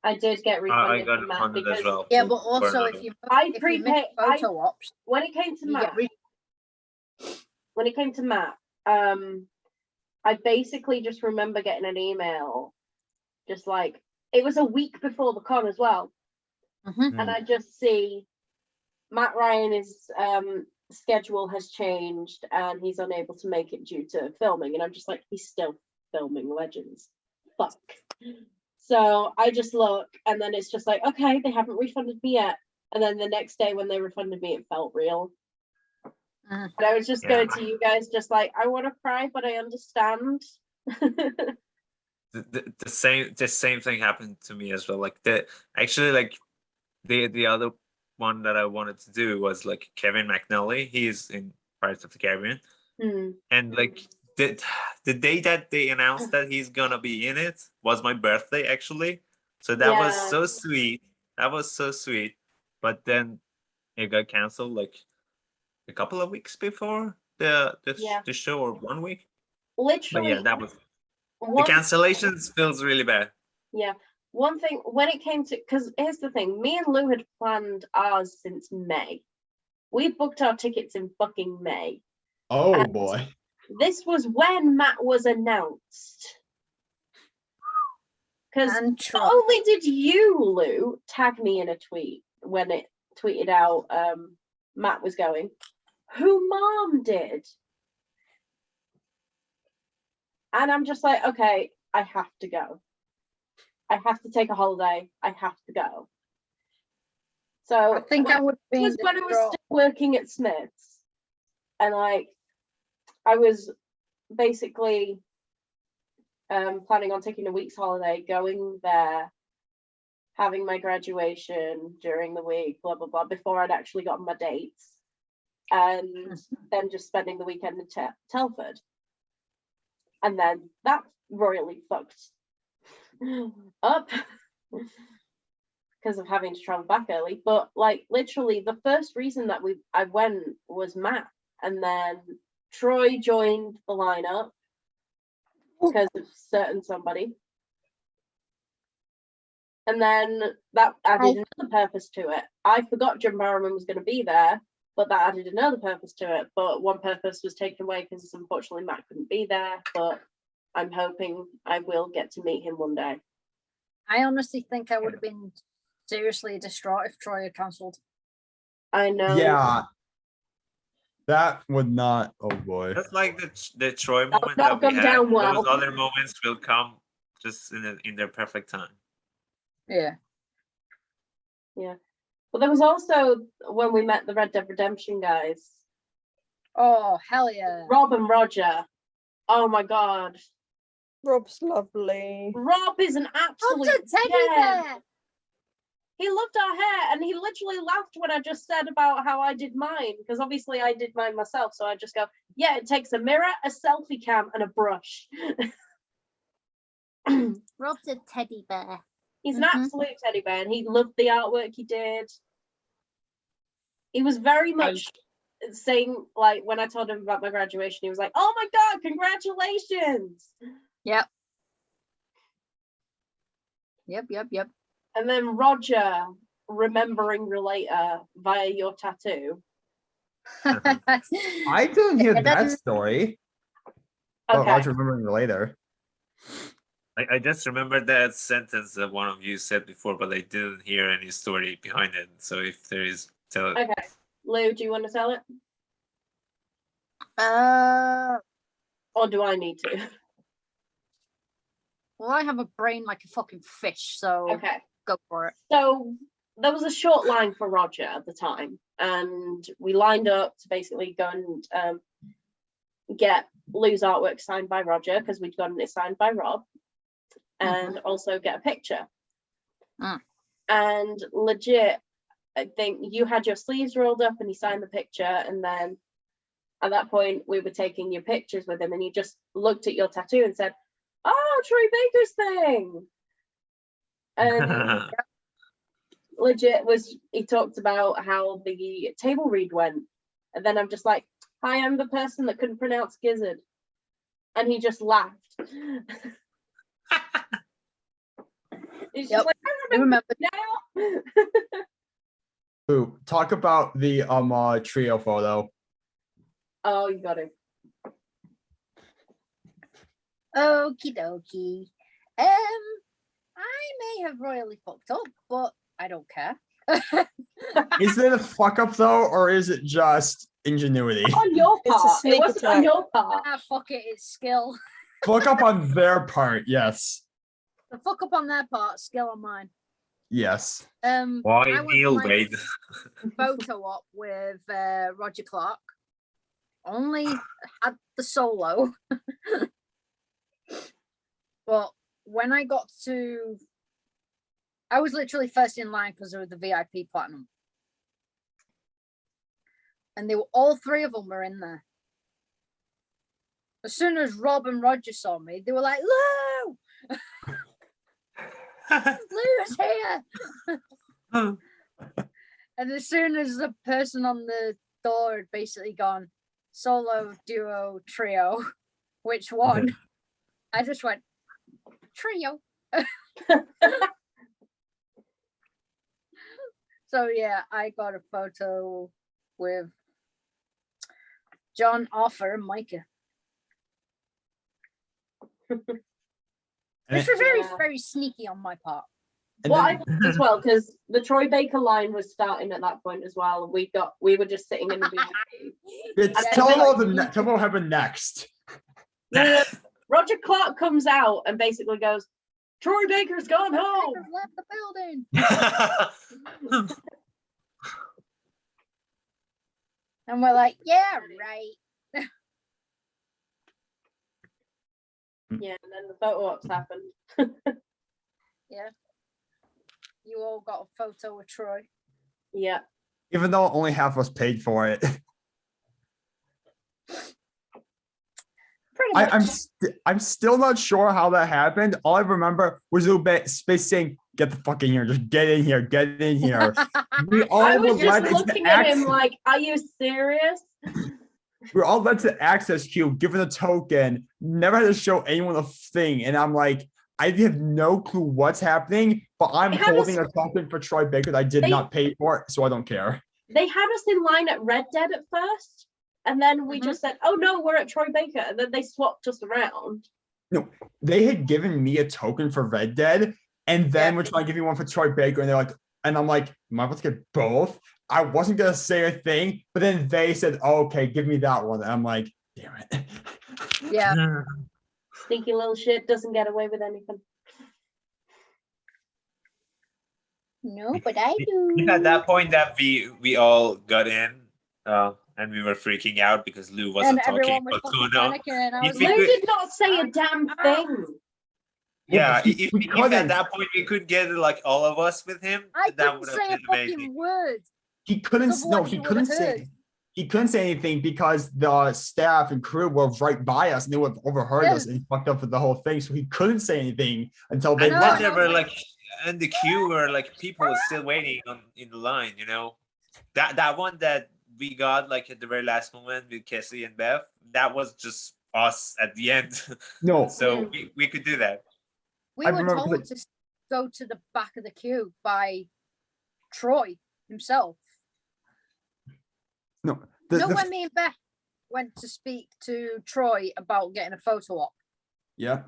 I did get I refunded got from Matt refunded because as well. Yeah, for- but for also another- if you I if you prepaid. miss photo ops, When it came to you Matt, get I basically just remember getting an email, just like it was a week before the con as well, Mhm. and I just see Matt Ryan is schedule has changed and he's unable to make it due to filming, and I'm just like, he's still filming Legends. Fuck. So I just look, and then it's just like, okay, they haven't refunded me yet. And then the next day when they refunded me, it felt real. Mhm. But I was just Yeah. going to you guys, just like, I want to cry, but I understand. The same thing happened to me as well. Like the other one that I wanted to do was like Kevin McNally. He's in Pirates of the Caribbean, and like the day that they announced that he's gonna be in it was my birthday actually. So that was Yeah. so sweet. That was so sweet. But then it got canceled like a couple of weeks before Yeah. the show, or 1 week. But Literally, yeah, that was the one, cancellations feels really bad. yeah. One thing, when it came to, because here's the thing, me and Lou had planned ours since May. We booked our tickets in fucking May. Oh And boy. this was when Matt was announced. Because And not Trump. only did you, Lou, tag me in a tweet when it tweeted out Matt was going, who Mom did. And I'm just like, okay, I have to go. I have to take a holiday. I have to go. So I think I would be. it was when I was still working at Smith's, and like I was basically planning on taking a week's holiday, going there, having my graduation during the week, blah blah blah, before I'd actually gotten my dates, and then just spending the weekend in Telford, and then that royally fucked up because of having to travel back early. But like literally the first reason that I went was Matt, and then Troy joined the lineup because of certain somebody, and then that added another purpose to it. I forgot Jim Barrowman was going to be there, but that added another purpose to it. But one purpose was taken away because unfortunately Matt couldn't be there, but I'm hoping I will get to meet him one day. I honestly think I would have been seriously distraught if Troy had cancelled. I know. Yeah. That would not. Oh boy. That's like the Troy That moment would not that we go had. down well. Those other moments will come just in their perfect time. Yeah. But there was also when we met the Red Dead Redemption guys, Oh hell yeah. Rob and Roger. Oh my god. Rob's lovely. Rob is an absolute Rob's a teddy gem. bear. He loved our hair, and he literally laughed when I just said about how I did mine, because obviously I did mine myself. So I just go, yeah, it takes a mirror, a selfie cam, and a brush. Rob's a teddy bear. He's an Mhm. absolute teddy bear, and he loved the artwork he did. He was very much saying, like, when I told him about my graduation, he was like, oh my god, congratulations. Yep. Yep. And then Roger remembering Relator via your tattoo. I didn't hear Yeah, that that's- story. Oh, Okay. I'll remember it later. I just remembered that sentence that one of you said before, but I didn't hear any story behind it. So if there is, tell it. Okay. Lou, do you want to tell it? Or do I need to? Well, I have a brain like a fucking fish, so Okay. go for it. So there was a short line for Roger at the time, and we lined up to basically go and get Lou's artwork signed by Roger because we'd gotten it signed by Rob. and also get a picture. Mm. And legit, I think you had your sleeves rolled up and he signed the picture, and then at that point we were taking your pictures with him, and he just looked at your tattoo and said, "Oh, Troy Baker's thing." And legit he talked about how the table read went, and then I'm just like, "Hi, I'm the person that couldn't pronounce gizzard," and he just laughed. He's just Yep, like, I "I remember remember. now." Ooh, talk about the trio photo. Oh, you got it. Okie dokie. I may have royally fucked up, but I don't care. Is it a fuck up though, or is it just ingenuity? On your It's a part. It sneak wasn't on attack. your part. Ah, fuck it, it's skill. Fuck up on their part, yes. The fuck up on their part, skill on mine. Yes. Why I went Neil for my Wade? photo op with Roger Clark. Only had the solo. But when I got to, I was literally first in line because of the VIP platinum. And they were, all three of them were in there. As soon as Rob and Roger saw me, they were like, "Lou! Lou's here!" And as soon as the person on the door had basically gone, solo, duo, trio, which one? I just went, trio. So yeah, I got a photo with John, Arthur, and Micah. And Which was Yeah. very sneaky on my part. And Well, then- I thought as well, because the Troy Baker line was starting at that point as well, and we were just sitting in the VIP. It's Yeah, tell them like- tell them what happened next. Roger Clark comes out and basically goes, "Troy Baker's gone home." Baker's left the building. And we're like, yeah, right. Yeah, and then the photo ops happened. You all got a photo with Troy. Yeah. Even though only half of us paid for it. Pretty much. I'm still not sure how that happened. All I remember was a little bit space saying, "Get the fuck in here, just get in here, get in here." We all I was were just led into looking the at him access. like, "Are you serious?" We're all led to the access queue, given a token, never had to show anyone a thing. And I'm like, I have no clue what's happening, but I'm They had holding us- a token for Troy Baker that I did They- not pay for, so I don't care. They had us in line at Red Dead at first, and then we Mhm. just said, "Oh no, we're at Troy Baker," and then they swapped us around. They had given me a token for Red Dead, and then Yeah. we're trying to give me one for Troy Baker, and they're like, and I'm like, am I about to get both? I wasn't gonna say a thing, but then they said, oh, okay, give me that one. And I'm like, damn it. Yeah. Sneaky little shit doesn't get away with anything. No, but I At do. that point that we all got in and we were freaking out because Lou And wasn't talking everyone was about fucking Kuno. panicking. And I If was we Lou like, could- did not say a damn thing. Yeah, we if at couldn't. that point we could get like all of us with him, I that couldn't would say have a been fucking amazing. word. He couldn't, Of no, what he you couldn't would've say, heard. he couldn't say anything because the staff and crew were right by us and they would have overheard Yeah. us and fucked up with the whole thing. So he couldn't say anything until they And know, then left. there and I were was like in the queue were like people still waiting in the line, you know. That one that we got like at the very last moment with Cassie and Bev, that was just us at the end. No, So we could do that. We I were remember told to go to the back of the queue by Troy himself. no. You know when me and Beth went to speak to Troy about getting a photo op Yeah.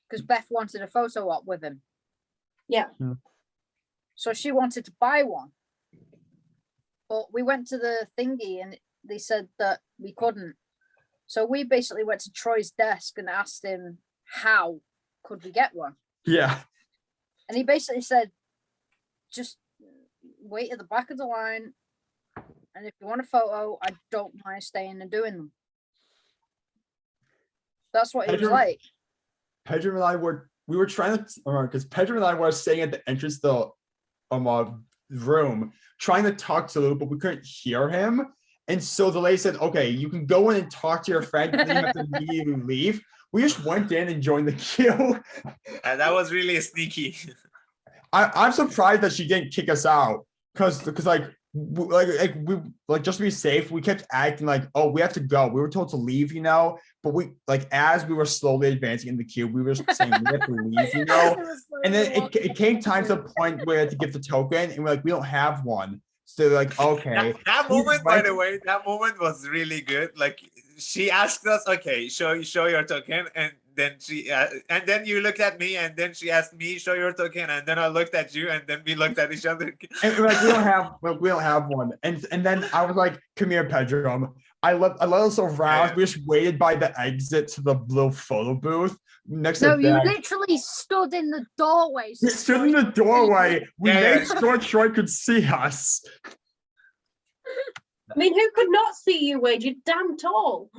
because Beth wanted a photo op with him. Yeah. Yeah. So she wanted to buy one. But we went to the thingy and they said that we couldn't. So we basically went to Troy's desk and asked him how could we get one. Yeah. And he basically said, just wait at the back of the line. And if you want a photo, I don't mind staying and doing them. That's what he was Pedram- like. Pedram and I were we were trying to because Pedram and I were staying at the entrance to the room trying to talk to Lou, but we couldn't hear him. And so the lady said, okay, you can go in and talk to your friend, then you have to immediately leave. We just went in and joined the queue. That was really sneaky. I'm surprised that she didn't kick us out because we just to be safe, we kept acting like, oh, we have to go. We were told to leave, but we as we were slowly advancing in the queue, we were saying we have to leave, and then it came time to the point where to get the token, and we're like, we don't have one. So they're like, okay. That moment, by the way, that moment was really good. Like she asked us, okay, show your token, and then and then you looked at me, and then she asked me, show your token, and then I looked at you, and then we looked at each other. And we're like, we don't have one. And then I was like, come here, Pedram. I let us around. We just waited by the exit to the little photo booth next to you literally stood in the doorway. We stood in the doorway. We made sure Troy could see us. I mean, who could not see you, Wade? You're damn tall.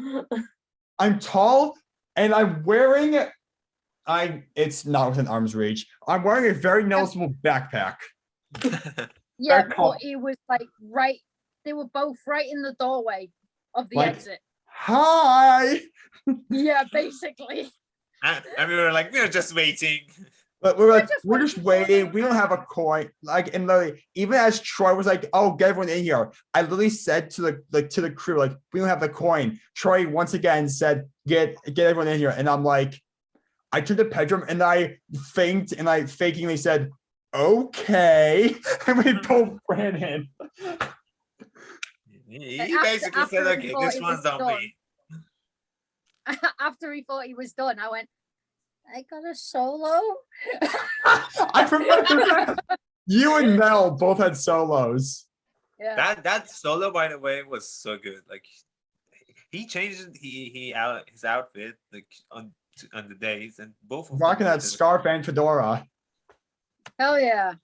I'm tall, and I'm wearing. It's not within arm's reach. I'm wearing a very noticeable backpack. Yeah, but it was like right. They were both right in the doorway of the exit. Hi. Yeah, basically. And we were like, we're just waiting. But we're just waiting. We don't have a coin. And literally, even as Troy was like, "Oh, get everyone in here," I literally said to the crew, like, "We don't have the coin." Troy once again said, "Get everyone in here," and I'm like, I turned to Pedram and I fakingly said, "Okay," and we both ran in. He basically said, "Okay, this one's on me." After he thought he was done, I went, I got a solo. I remember that. You and Mel both had solos. Yeah. That solo, by the way, was so good. Like he changed his outfit like on the days, and both of rocking them that scarf and fedora. Hell yeah.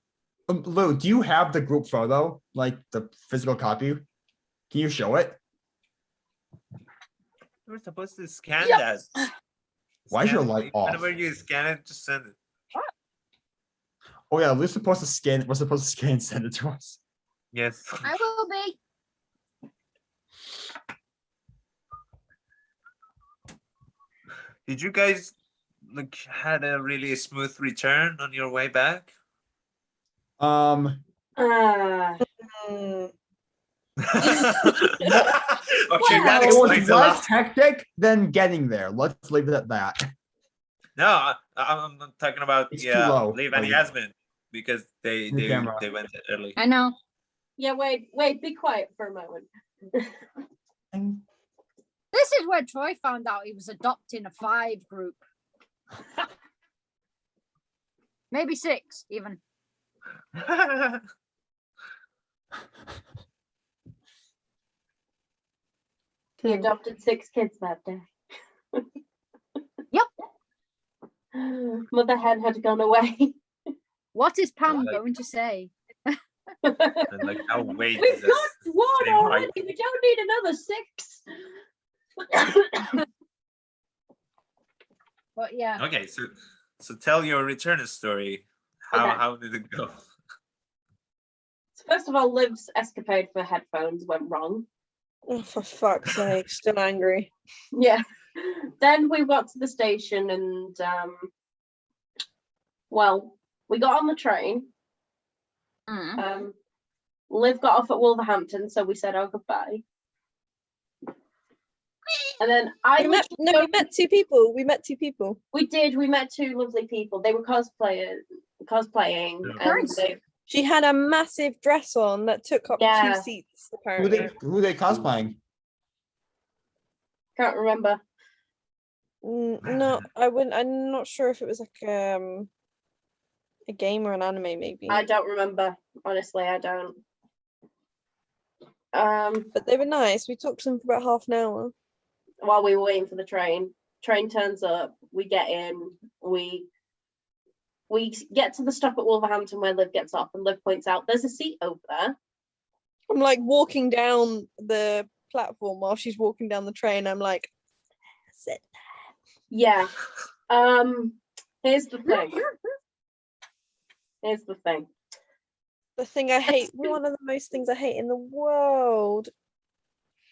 Lou, do you have the group photo, like the physical copy? Can you show it? We're supposed to scan that. Why is your light off? Whenever you scan it, just send it. Oh yeah, we're supposed to scan. We're supposed to scan and send it to us. Yes. I will be. Did you guys had a really smooth return on your way back? Okay, that it was explains a less lot. hectic than getting there. Let's leave it at that. No, I'm talking about It's too low. Liv and Yasmin because they went early. I know. Yeah, wait, be quiet for a moment. This is where Troy found out he was adopting a 5 group. Maybe 6 even. He adopted 6 kids that day. Yep. Mother hen had gone away. What is Pam going to say? And like, how wait We've is this? got 1 Same already. height. We don't need another 6. But yeah. Okay, so tell your return story. How did it go? So first of all, Liv's escapade for headphones went wrong. Oh, for fuck's sake, still angry. Yeah. Then we got to the station and we got on the train. Liv got off at Wolverhampton, so we said our goodbye. And then we met 2 people. We met 2 people. We did. We met 2 lovely people. They were cosplaying, and she had a massive dress on that took up 2 seats. Apparently, Who they cosplaying? Can't remember. No, I wouldn't. I'm not sure if it was like a game or an anime, maybe. I don't remember. Honestly, I don't. But they were nice. We talked to them for about half an hour while we were waiting for the train. Train turns up. We get in. We get to the stop at Wolverhampton where Liv gets off, and Liv points out there's a seat over there. I'm like walking down the platform while she's walking down the train. I'm like, sit there. Yeah. Here's the thing. Here's the thing. The thing I hate, one of the most things I hate in the world.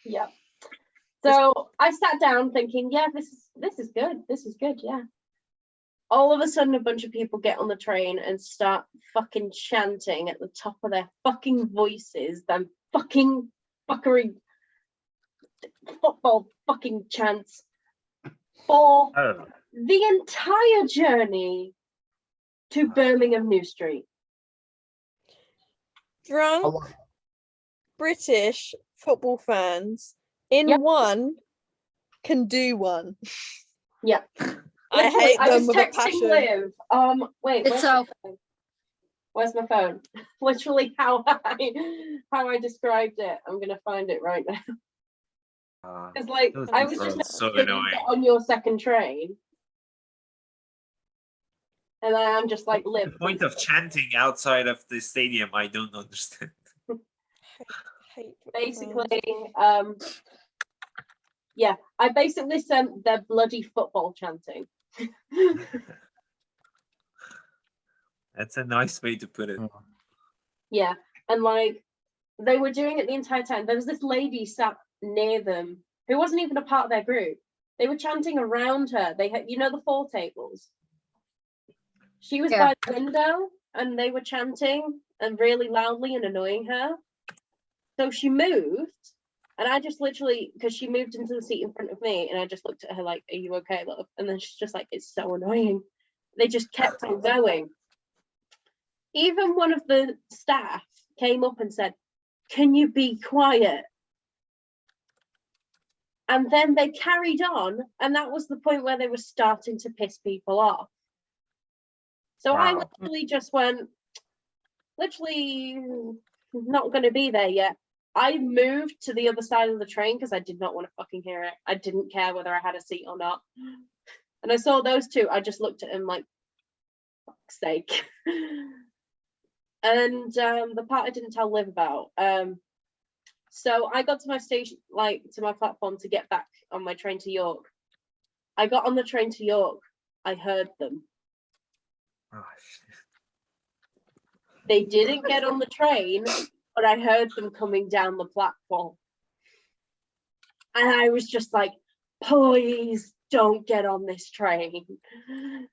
Yeah. So I sat down thinking, yeah, this is good. This is good, yeah. All of a sudden, a bunch of people get on the train and start fucking chanting at the top of their fucking voices, them fucking fuckery football fucking chants for the entire journey to Birmingham New Street. Drunk British football fans in one can do one. Yeah. I hate I them was with a texting passion. Liv. Wait, where's my phone? Literally how I described it. I'm gonna find it right now. It's like I was just so get annoying. on your second train. And I'm just like, Liv. The point of chanting outside of the stadium, I don't understand. Basically, yeah, I basically sent their bloody football chanting. That's a nice way to put it. Yeah, and like they were doing it the entire time. There was this lady sat near them who wasn't even a part of their group. They were chanting around her. They had, you know, the 4 tables. She was by the window and they were chanting and really loudly and annoying her. So she moved, and I just literally, because she moved into the seat in front of me, and I just looked at her like, are you okay, love? And then she's just like, it's so annoying. They just kept on going. Even one of the staff came up and said, can you be quiet? And then they carried on, and that was the point where they were starting to piss people off. So I literally just went, literally not going to be there yet. I moved to the other side of the train because I did not want to fucking hear it. I didn't care whether I had a seat or not. And I saw those two. I just looked at him like, fuck's sake. And the part I didn't tell Liv about. So I got to my station, like to my platform to get back on my train to York. I got on the train to York. I heard them. Oh, shit. They didn't get on the train, but I heard them coming down the platform. And I was just like, please don't get on this train.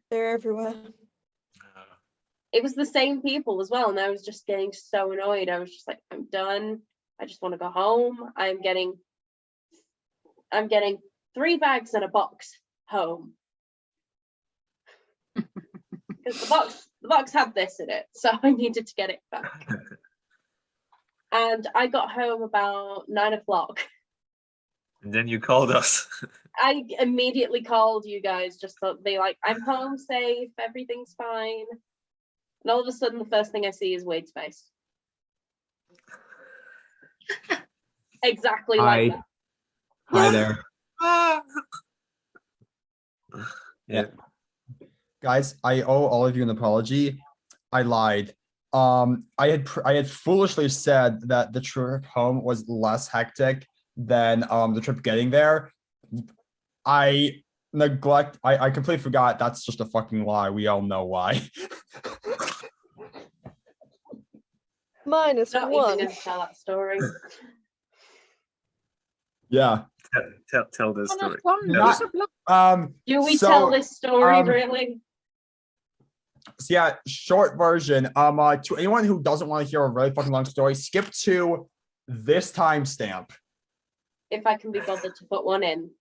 They're everywhere. It was the same people as well. And I was just getting so annoyed. I was just like, I'm done. I just want to go home. I'm getting 3 bags and a box home. Because the box had this in it, so I needed to get it back. And I got home about 9 o'clock. And then you called us. I immediately called you guys just to be like, I'm home safe, everything's fine. And all of a sudden, the first thing I see is Wade's face. Exactly like that. Hi there. Yeah. Guys, I owe all of you an apology. I lied. I had foolishly said that the trip home was less hectic than the trip getting there. I completely forgot that's just a fucking lie. We all know why. -1. Not even gonna tell that story. Yeah. Tell this story. Do we tell this story really? So yeah, short version. To anyone who doesn't want to hear a really fucking long story, skip to this timestamp. If I can be bothered to put one in.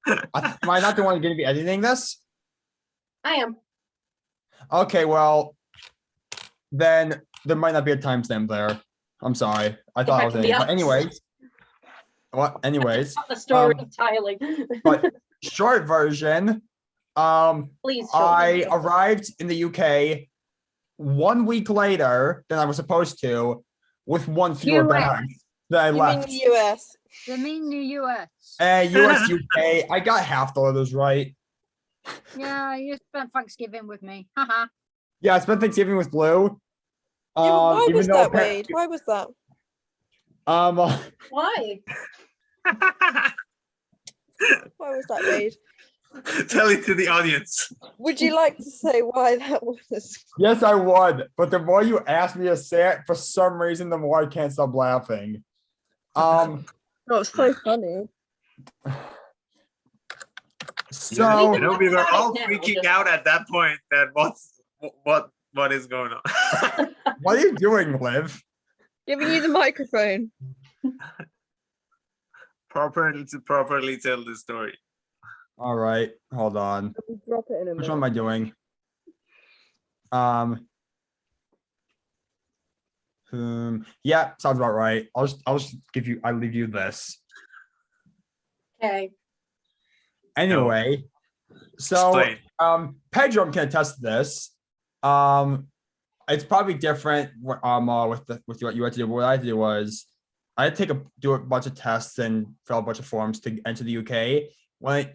Am I not the one going to be editing this? I am. Okay, well, then there might not be a timestamp there. I'm sorry. I thought I was editing. But anyways. Anyways. Not the story entirely. But short version. Please. I arrived in the UK 1 week later than I was supposed to, with 1 fewer bags that I left. You mean the US? You mean the US? US, UK. I got half the letters right. Yeah, you spent Thanksgiving with me. Haha. Yeah, I spent Thanksgiving with Blue. Why even was though that, Wade? Why was that? Why? Why was that, Wade? Tell it to the audience. Would you like to say why that was? Yes, I would. But the more you ask me to say it, for some reason, the more I can't stop laughing. Oh, it's so funny. So You know, we were all Now, freaking just- out at that point. That what is going on? what are you doing, Liv? Giving you the microphone. properly tell the story. All right, hold on. Drop it in a Which one am I doing? Yeah, sounds about right. I'll just leave you this. Okay. Anyway, so Explain. Pedram can attest to this. It's probably different with what you had to do. But what I did was I had to do a bunch of tests and fill out a bunch of forms to enter the UK.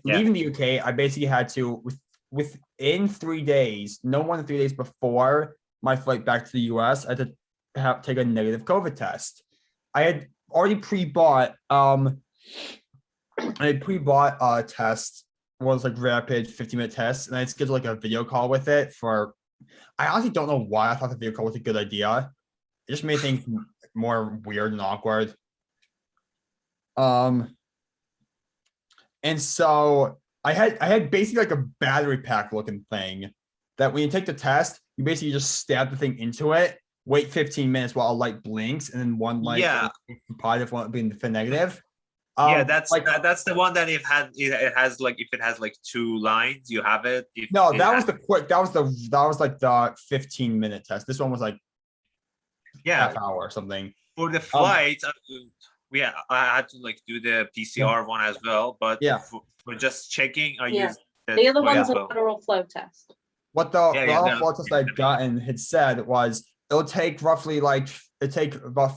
Leaving the UK, I basically had to within 3 days, no more than 3 days before my flight back to the US, I had to take a negative COVID test. I had already pre-bought a test, was like rapid 15-minute test, and I scheduled like a video call with it for. I honestly don't know why I thought the video call was a good idea. It just made things more weird and awkward. And so I had basically like a battery pack looking thing that when you take the test, you basically just stab the thing into it, wait 15 minutes while a light blinks, and then one light positive, one being for negative. That's the one that it has like, if it has like 2 lines, you have it. No, that was the quick. That was like the 15-minute test. This one was like half hour or something. For the flight, I had to like do the PCR one as well, but for just checking, I used the other one's a lateral flow test. What the lateral flow test I'd gotten had said was it'll take roughly about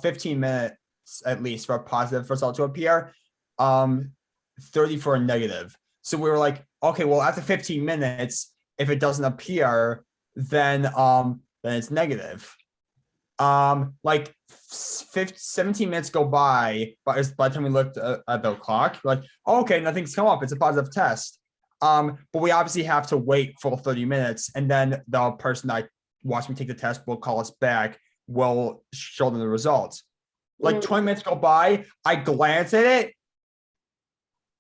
15 minutes at least for a positive result to appear, 30 for a negative. So we were like, okay, well after 15 minutes, if it doesn't appear, then it's negative. Like 17 minutes go by, but by the time we looked at the clock, we're like, oh, okay, nothing's come up. It's a positive test. But we obviously have to wait for 30 minutes, and then the person that watched me take the test will call us back. We'll show them the results. Like 20 minutes go by, I glance at it,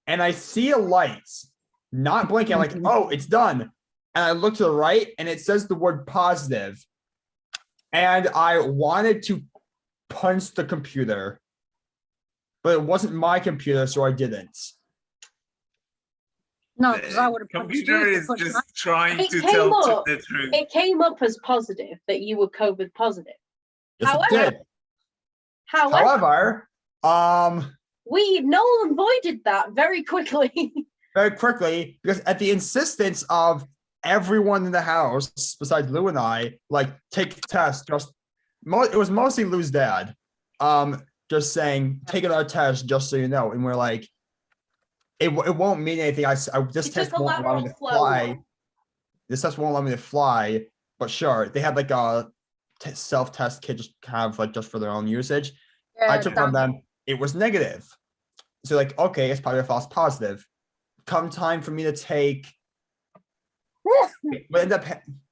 and I see a light not blinking. I'm like, oh, it's done. And I look to the right, and it says the word positive. And I wanted to punch the computer, but it wasn't my computer, so I didn't. No, because I would have. Computer is just trying to tell the truth. It came up as positive that you were COVID positive. Yes, it did. However, we null and voided that very quickly. Very quickly, because at the insistence of everyone in the house, besides Lou and I, like, take the test. It was mostly Lou's dad, just saying, take another test, just so you know. And we're like, it won't mean anything. This test won't allow me to fly. This test won't allow me to fly. But sure, they had like a self-test kit, just kind of like just for their own usage. I took from them. It was negative. So like, okay, it's probably a false positive. Come time for me to take. What ended up,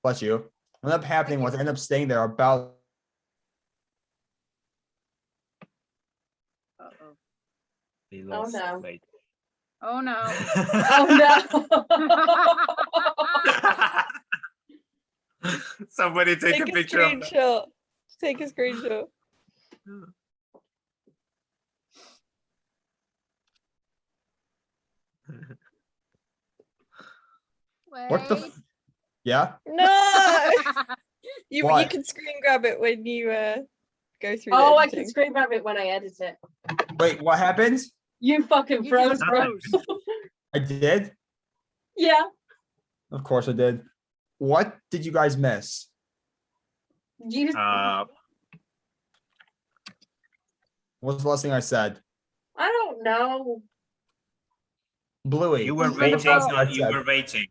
bless you. What ended up happening was I ended up staying there about. Oh no. Oh no. Oh no. Somebody take a picture of that. Take a screenshot. What the? Yeah. No. You can screen grab it when you go through. Oh, I can screen grab it when I edit it. Wait, what happens? You fucking froze. I did? Yeah. Of course I did. What did you guys miss? What was the last thing I said? I don't know. Bluey. You were waiting. You were waiting.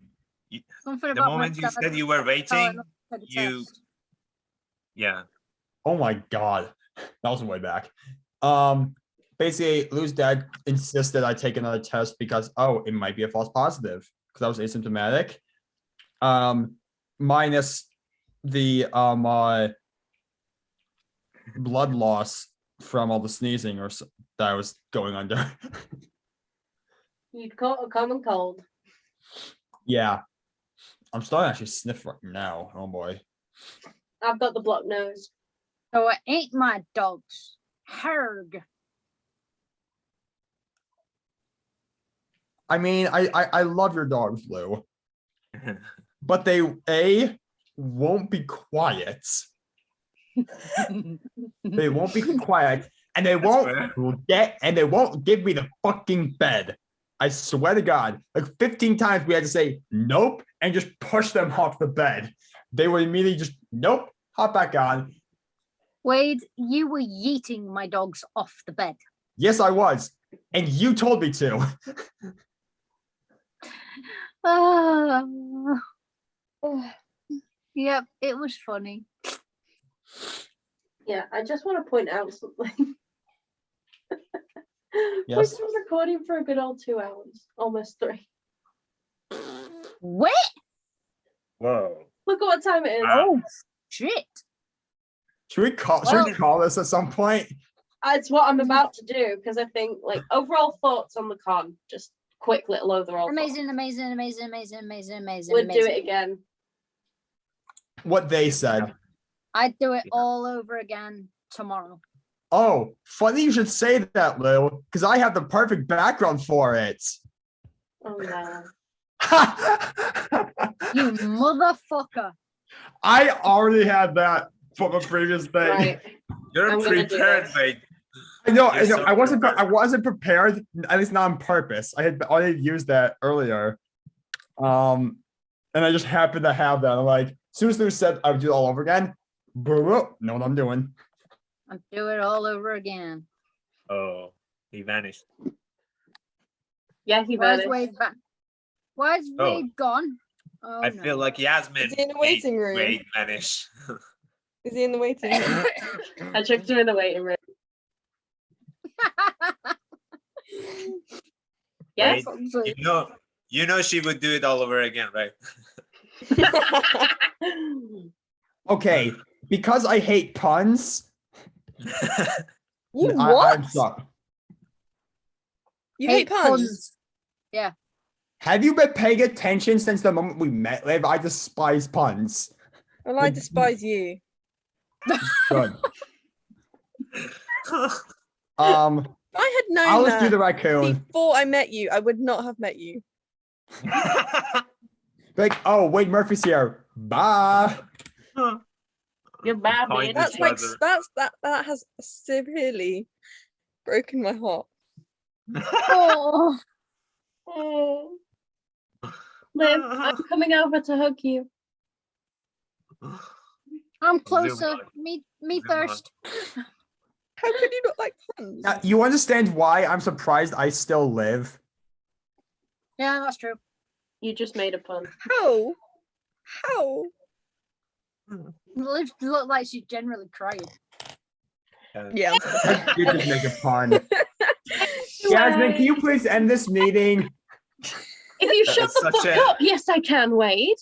The moment you said you were waiting, yeah. Oh my god, that was way back. Basically, Lou's dad insisted I take another test because it might be a false positive. because I was asymptomatic. Minus the blood loss from all the sneezing or that I was going under. You'd caught a common cold. Yeah. I'm starting to actually sniff right now. Oh boy. I've got the blocked nose. So it ain't my dogs. Herg. I mean, I love your dogs, Lou, but they won't be quiet. They won't be quiet, and they won't give me the fucking bed. I swear to God, like 15 times we had to say nope and just push them off the bed. They would immediately just nope, hop back on. Wade, you were yeeting my dogs off the bed. Yes, I was, and you told me to. Yep, it was funny. Yeah, I just want to point out something. Yes. We've been recording for a good old 2 hours, almost 3. What? Whoa. Look at what time it is. Oh, shit. Should we call this at some point? It's what I'm about to do because I think, like, overall thoughts on the con. Just quick little overall. Amazing. We'll Amazing. do it again. What they said. I'd do it all over again tomorrow. Oh, funny you should say that, Lou, because I have the perfect background for it. Oh no. You motherfucker. I already had that from a previous thing. Right. You're I'm gonna do prepared, it. mate. I know. You're so I wasn't prepared, at least not on purpose. I had already used that earlier. And I just happened to have that. I'm like, as soon as Lou said I would do it all over again, know what I'm doing. I'll do it all over again. Oh, he vanished. Yeah, he Where's vanished. Wade back? Where's Oh. Wade gone? Oh, I no. feel like Yasmin Is he in the made waiting room? Wade vanish. Is he in the waiting room? I checked him in the waiting room. Yes. Wade, you know she would do it all over again, right? Okay, because I hate puns. You I'm what? sorry. You hate puns? Yeah. Have you been paying attention since the moment we met, Liv? I despise puns. Well, I despise you. Good. If I had known I'll just that do the raccoon. before I met you, I would not have met you. Like, oh, Wade Murphy's here. Bye. You're bad, Point man. this That's like brother. that has severely broken my heart. Oh, Oh. Liv, I'm coming over to hug you. I'm closer. Zoom Me Zoom first. How could you not like puns? Now, you understand why I'm surprised I still live? Yeah, that's true. You just made a pun. How? How? Liv looked like she generally cried. Yeah. I did just make a pun. Yasmin, can you please end this meeting? If you That shut was the such fuck a- up, yes, I can, Wade.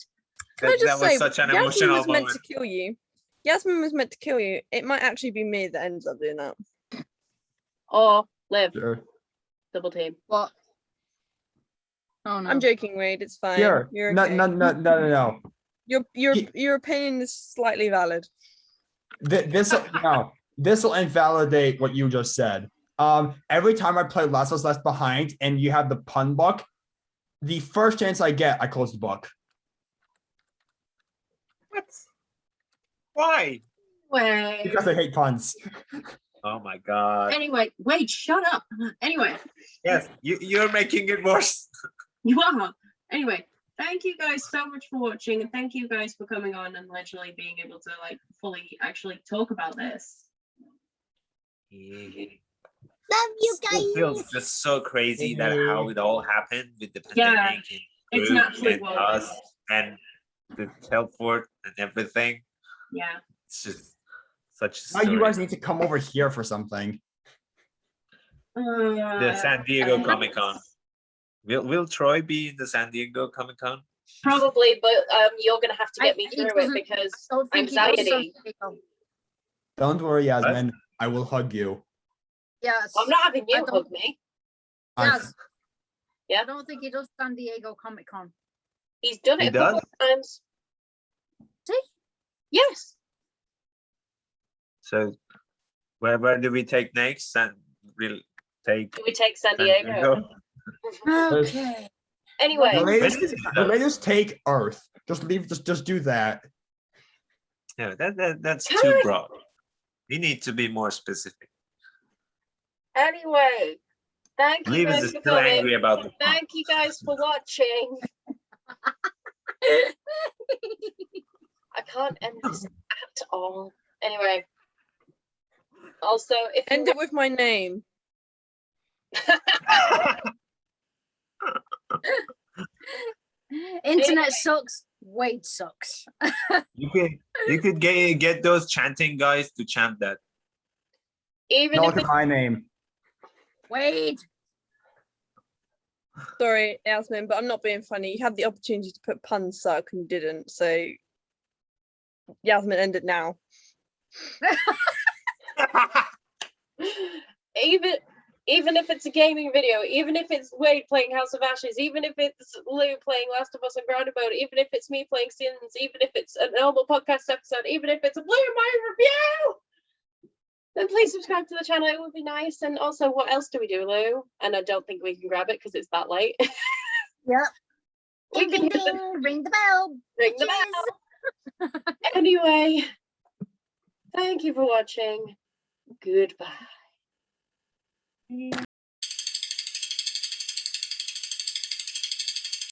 Can I That just was say, such an Yasmin emotional was meant moment. to kill you. Yasmin was meant to kill you. It might actually be me that ends up doing that. Or Liv, Sure. double team. What? Oh no. I'm joking, Wade. It's fine. Sure. You're No, okay. no. Your opinion is slightly valid. This will invalidate what you just said. Every time I play Last of Us Left Behind and you have the pun book, the first chance I get, I close the book. What? Why? Wait. Because I hate puns. Oh my god. Anyway, Wade, shut up. Anyway, Yes, you're making it worse. you are. Anyway, thank you guys so much for watching, and thank you guys for coming on and literally being able to like fully actually talk about this. Love you It feels just so crazy that how it all happened with the Yeah, pandemic and It's an group absolute and whirlwind. us and the teleport and everything. Yeah. It's just such a Now you story. guys need to come over here for something. The San Diego Comic Con. Will Troy be in the San Diego Comic-Con? Probably, but you're gonna have to get me He through it doesn't- because I don't think he does anxiety. San Don't worry, Yasmin. I will hug you. Yes. I'm not having you don't- hug me. Yes. Yeah. I don't think he does San Diego Comic Con. He's done He it a couple does? of times. See? Yes. So where do we take next? And we'll take Do we take San San Diego? Okay. Anyway, The When latest, is it the done? latest take Earth. Just do that. Yeah, that's Can too I- broad. We need to be more specific. anyway, thank you Liv guys is for still angry coming. about the Thank you guys for watching. I can't end this at all. Anyway. Also, if you End it with my name. Internet sucks. Wade sucks. You could get those chanting guys to chant that. even No, if look at my name. Wade. Sorry, Yasmin, but I'm not being funny. You had the opportunity to put puns suck and you didn't. So Yasmin, end it now. even if it's a gaming video, even if it's Wade playing House of Ashes, even if it's Lou playing Last of Us on Grounded Mode, even if it's me playing Sims, even if it's a normal podcast episode, even if it's a Blue Mind review, then please subscribe to the channel. It would be nice. And also, what else do we do, Lou? And I don't think we can grab it because it's that late. Yep. We Ding, can ding, do the ding. Ring the bell. ring the bell. Anyway, thank you for watching. Goodbye.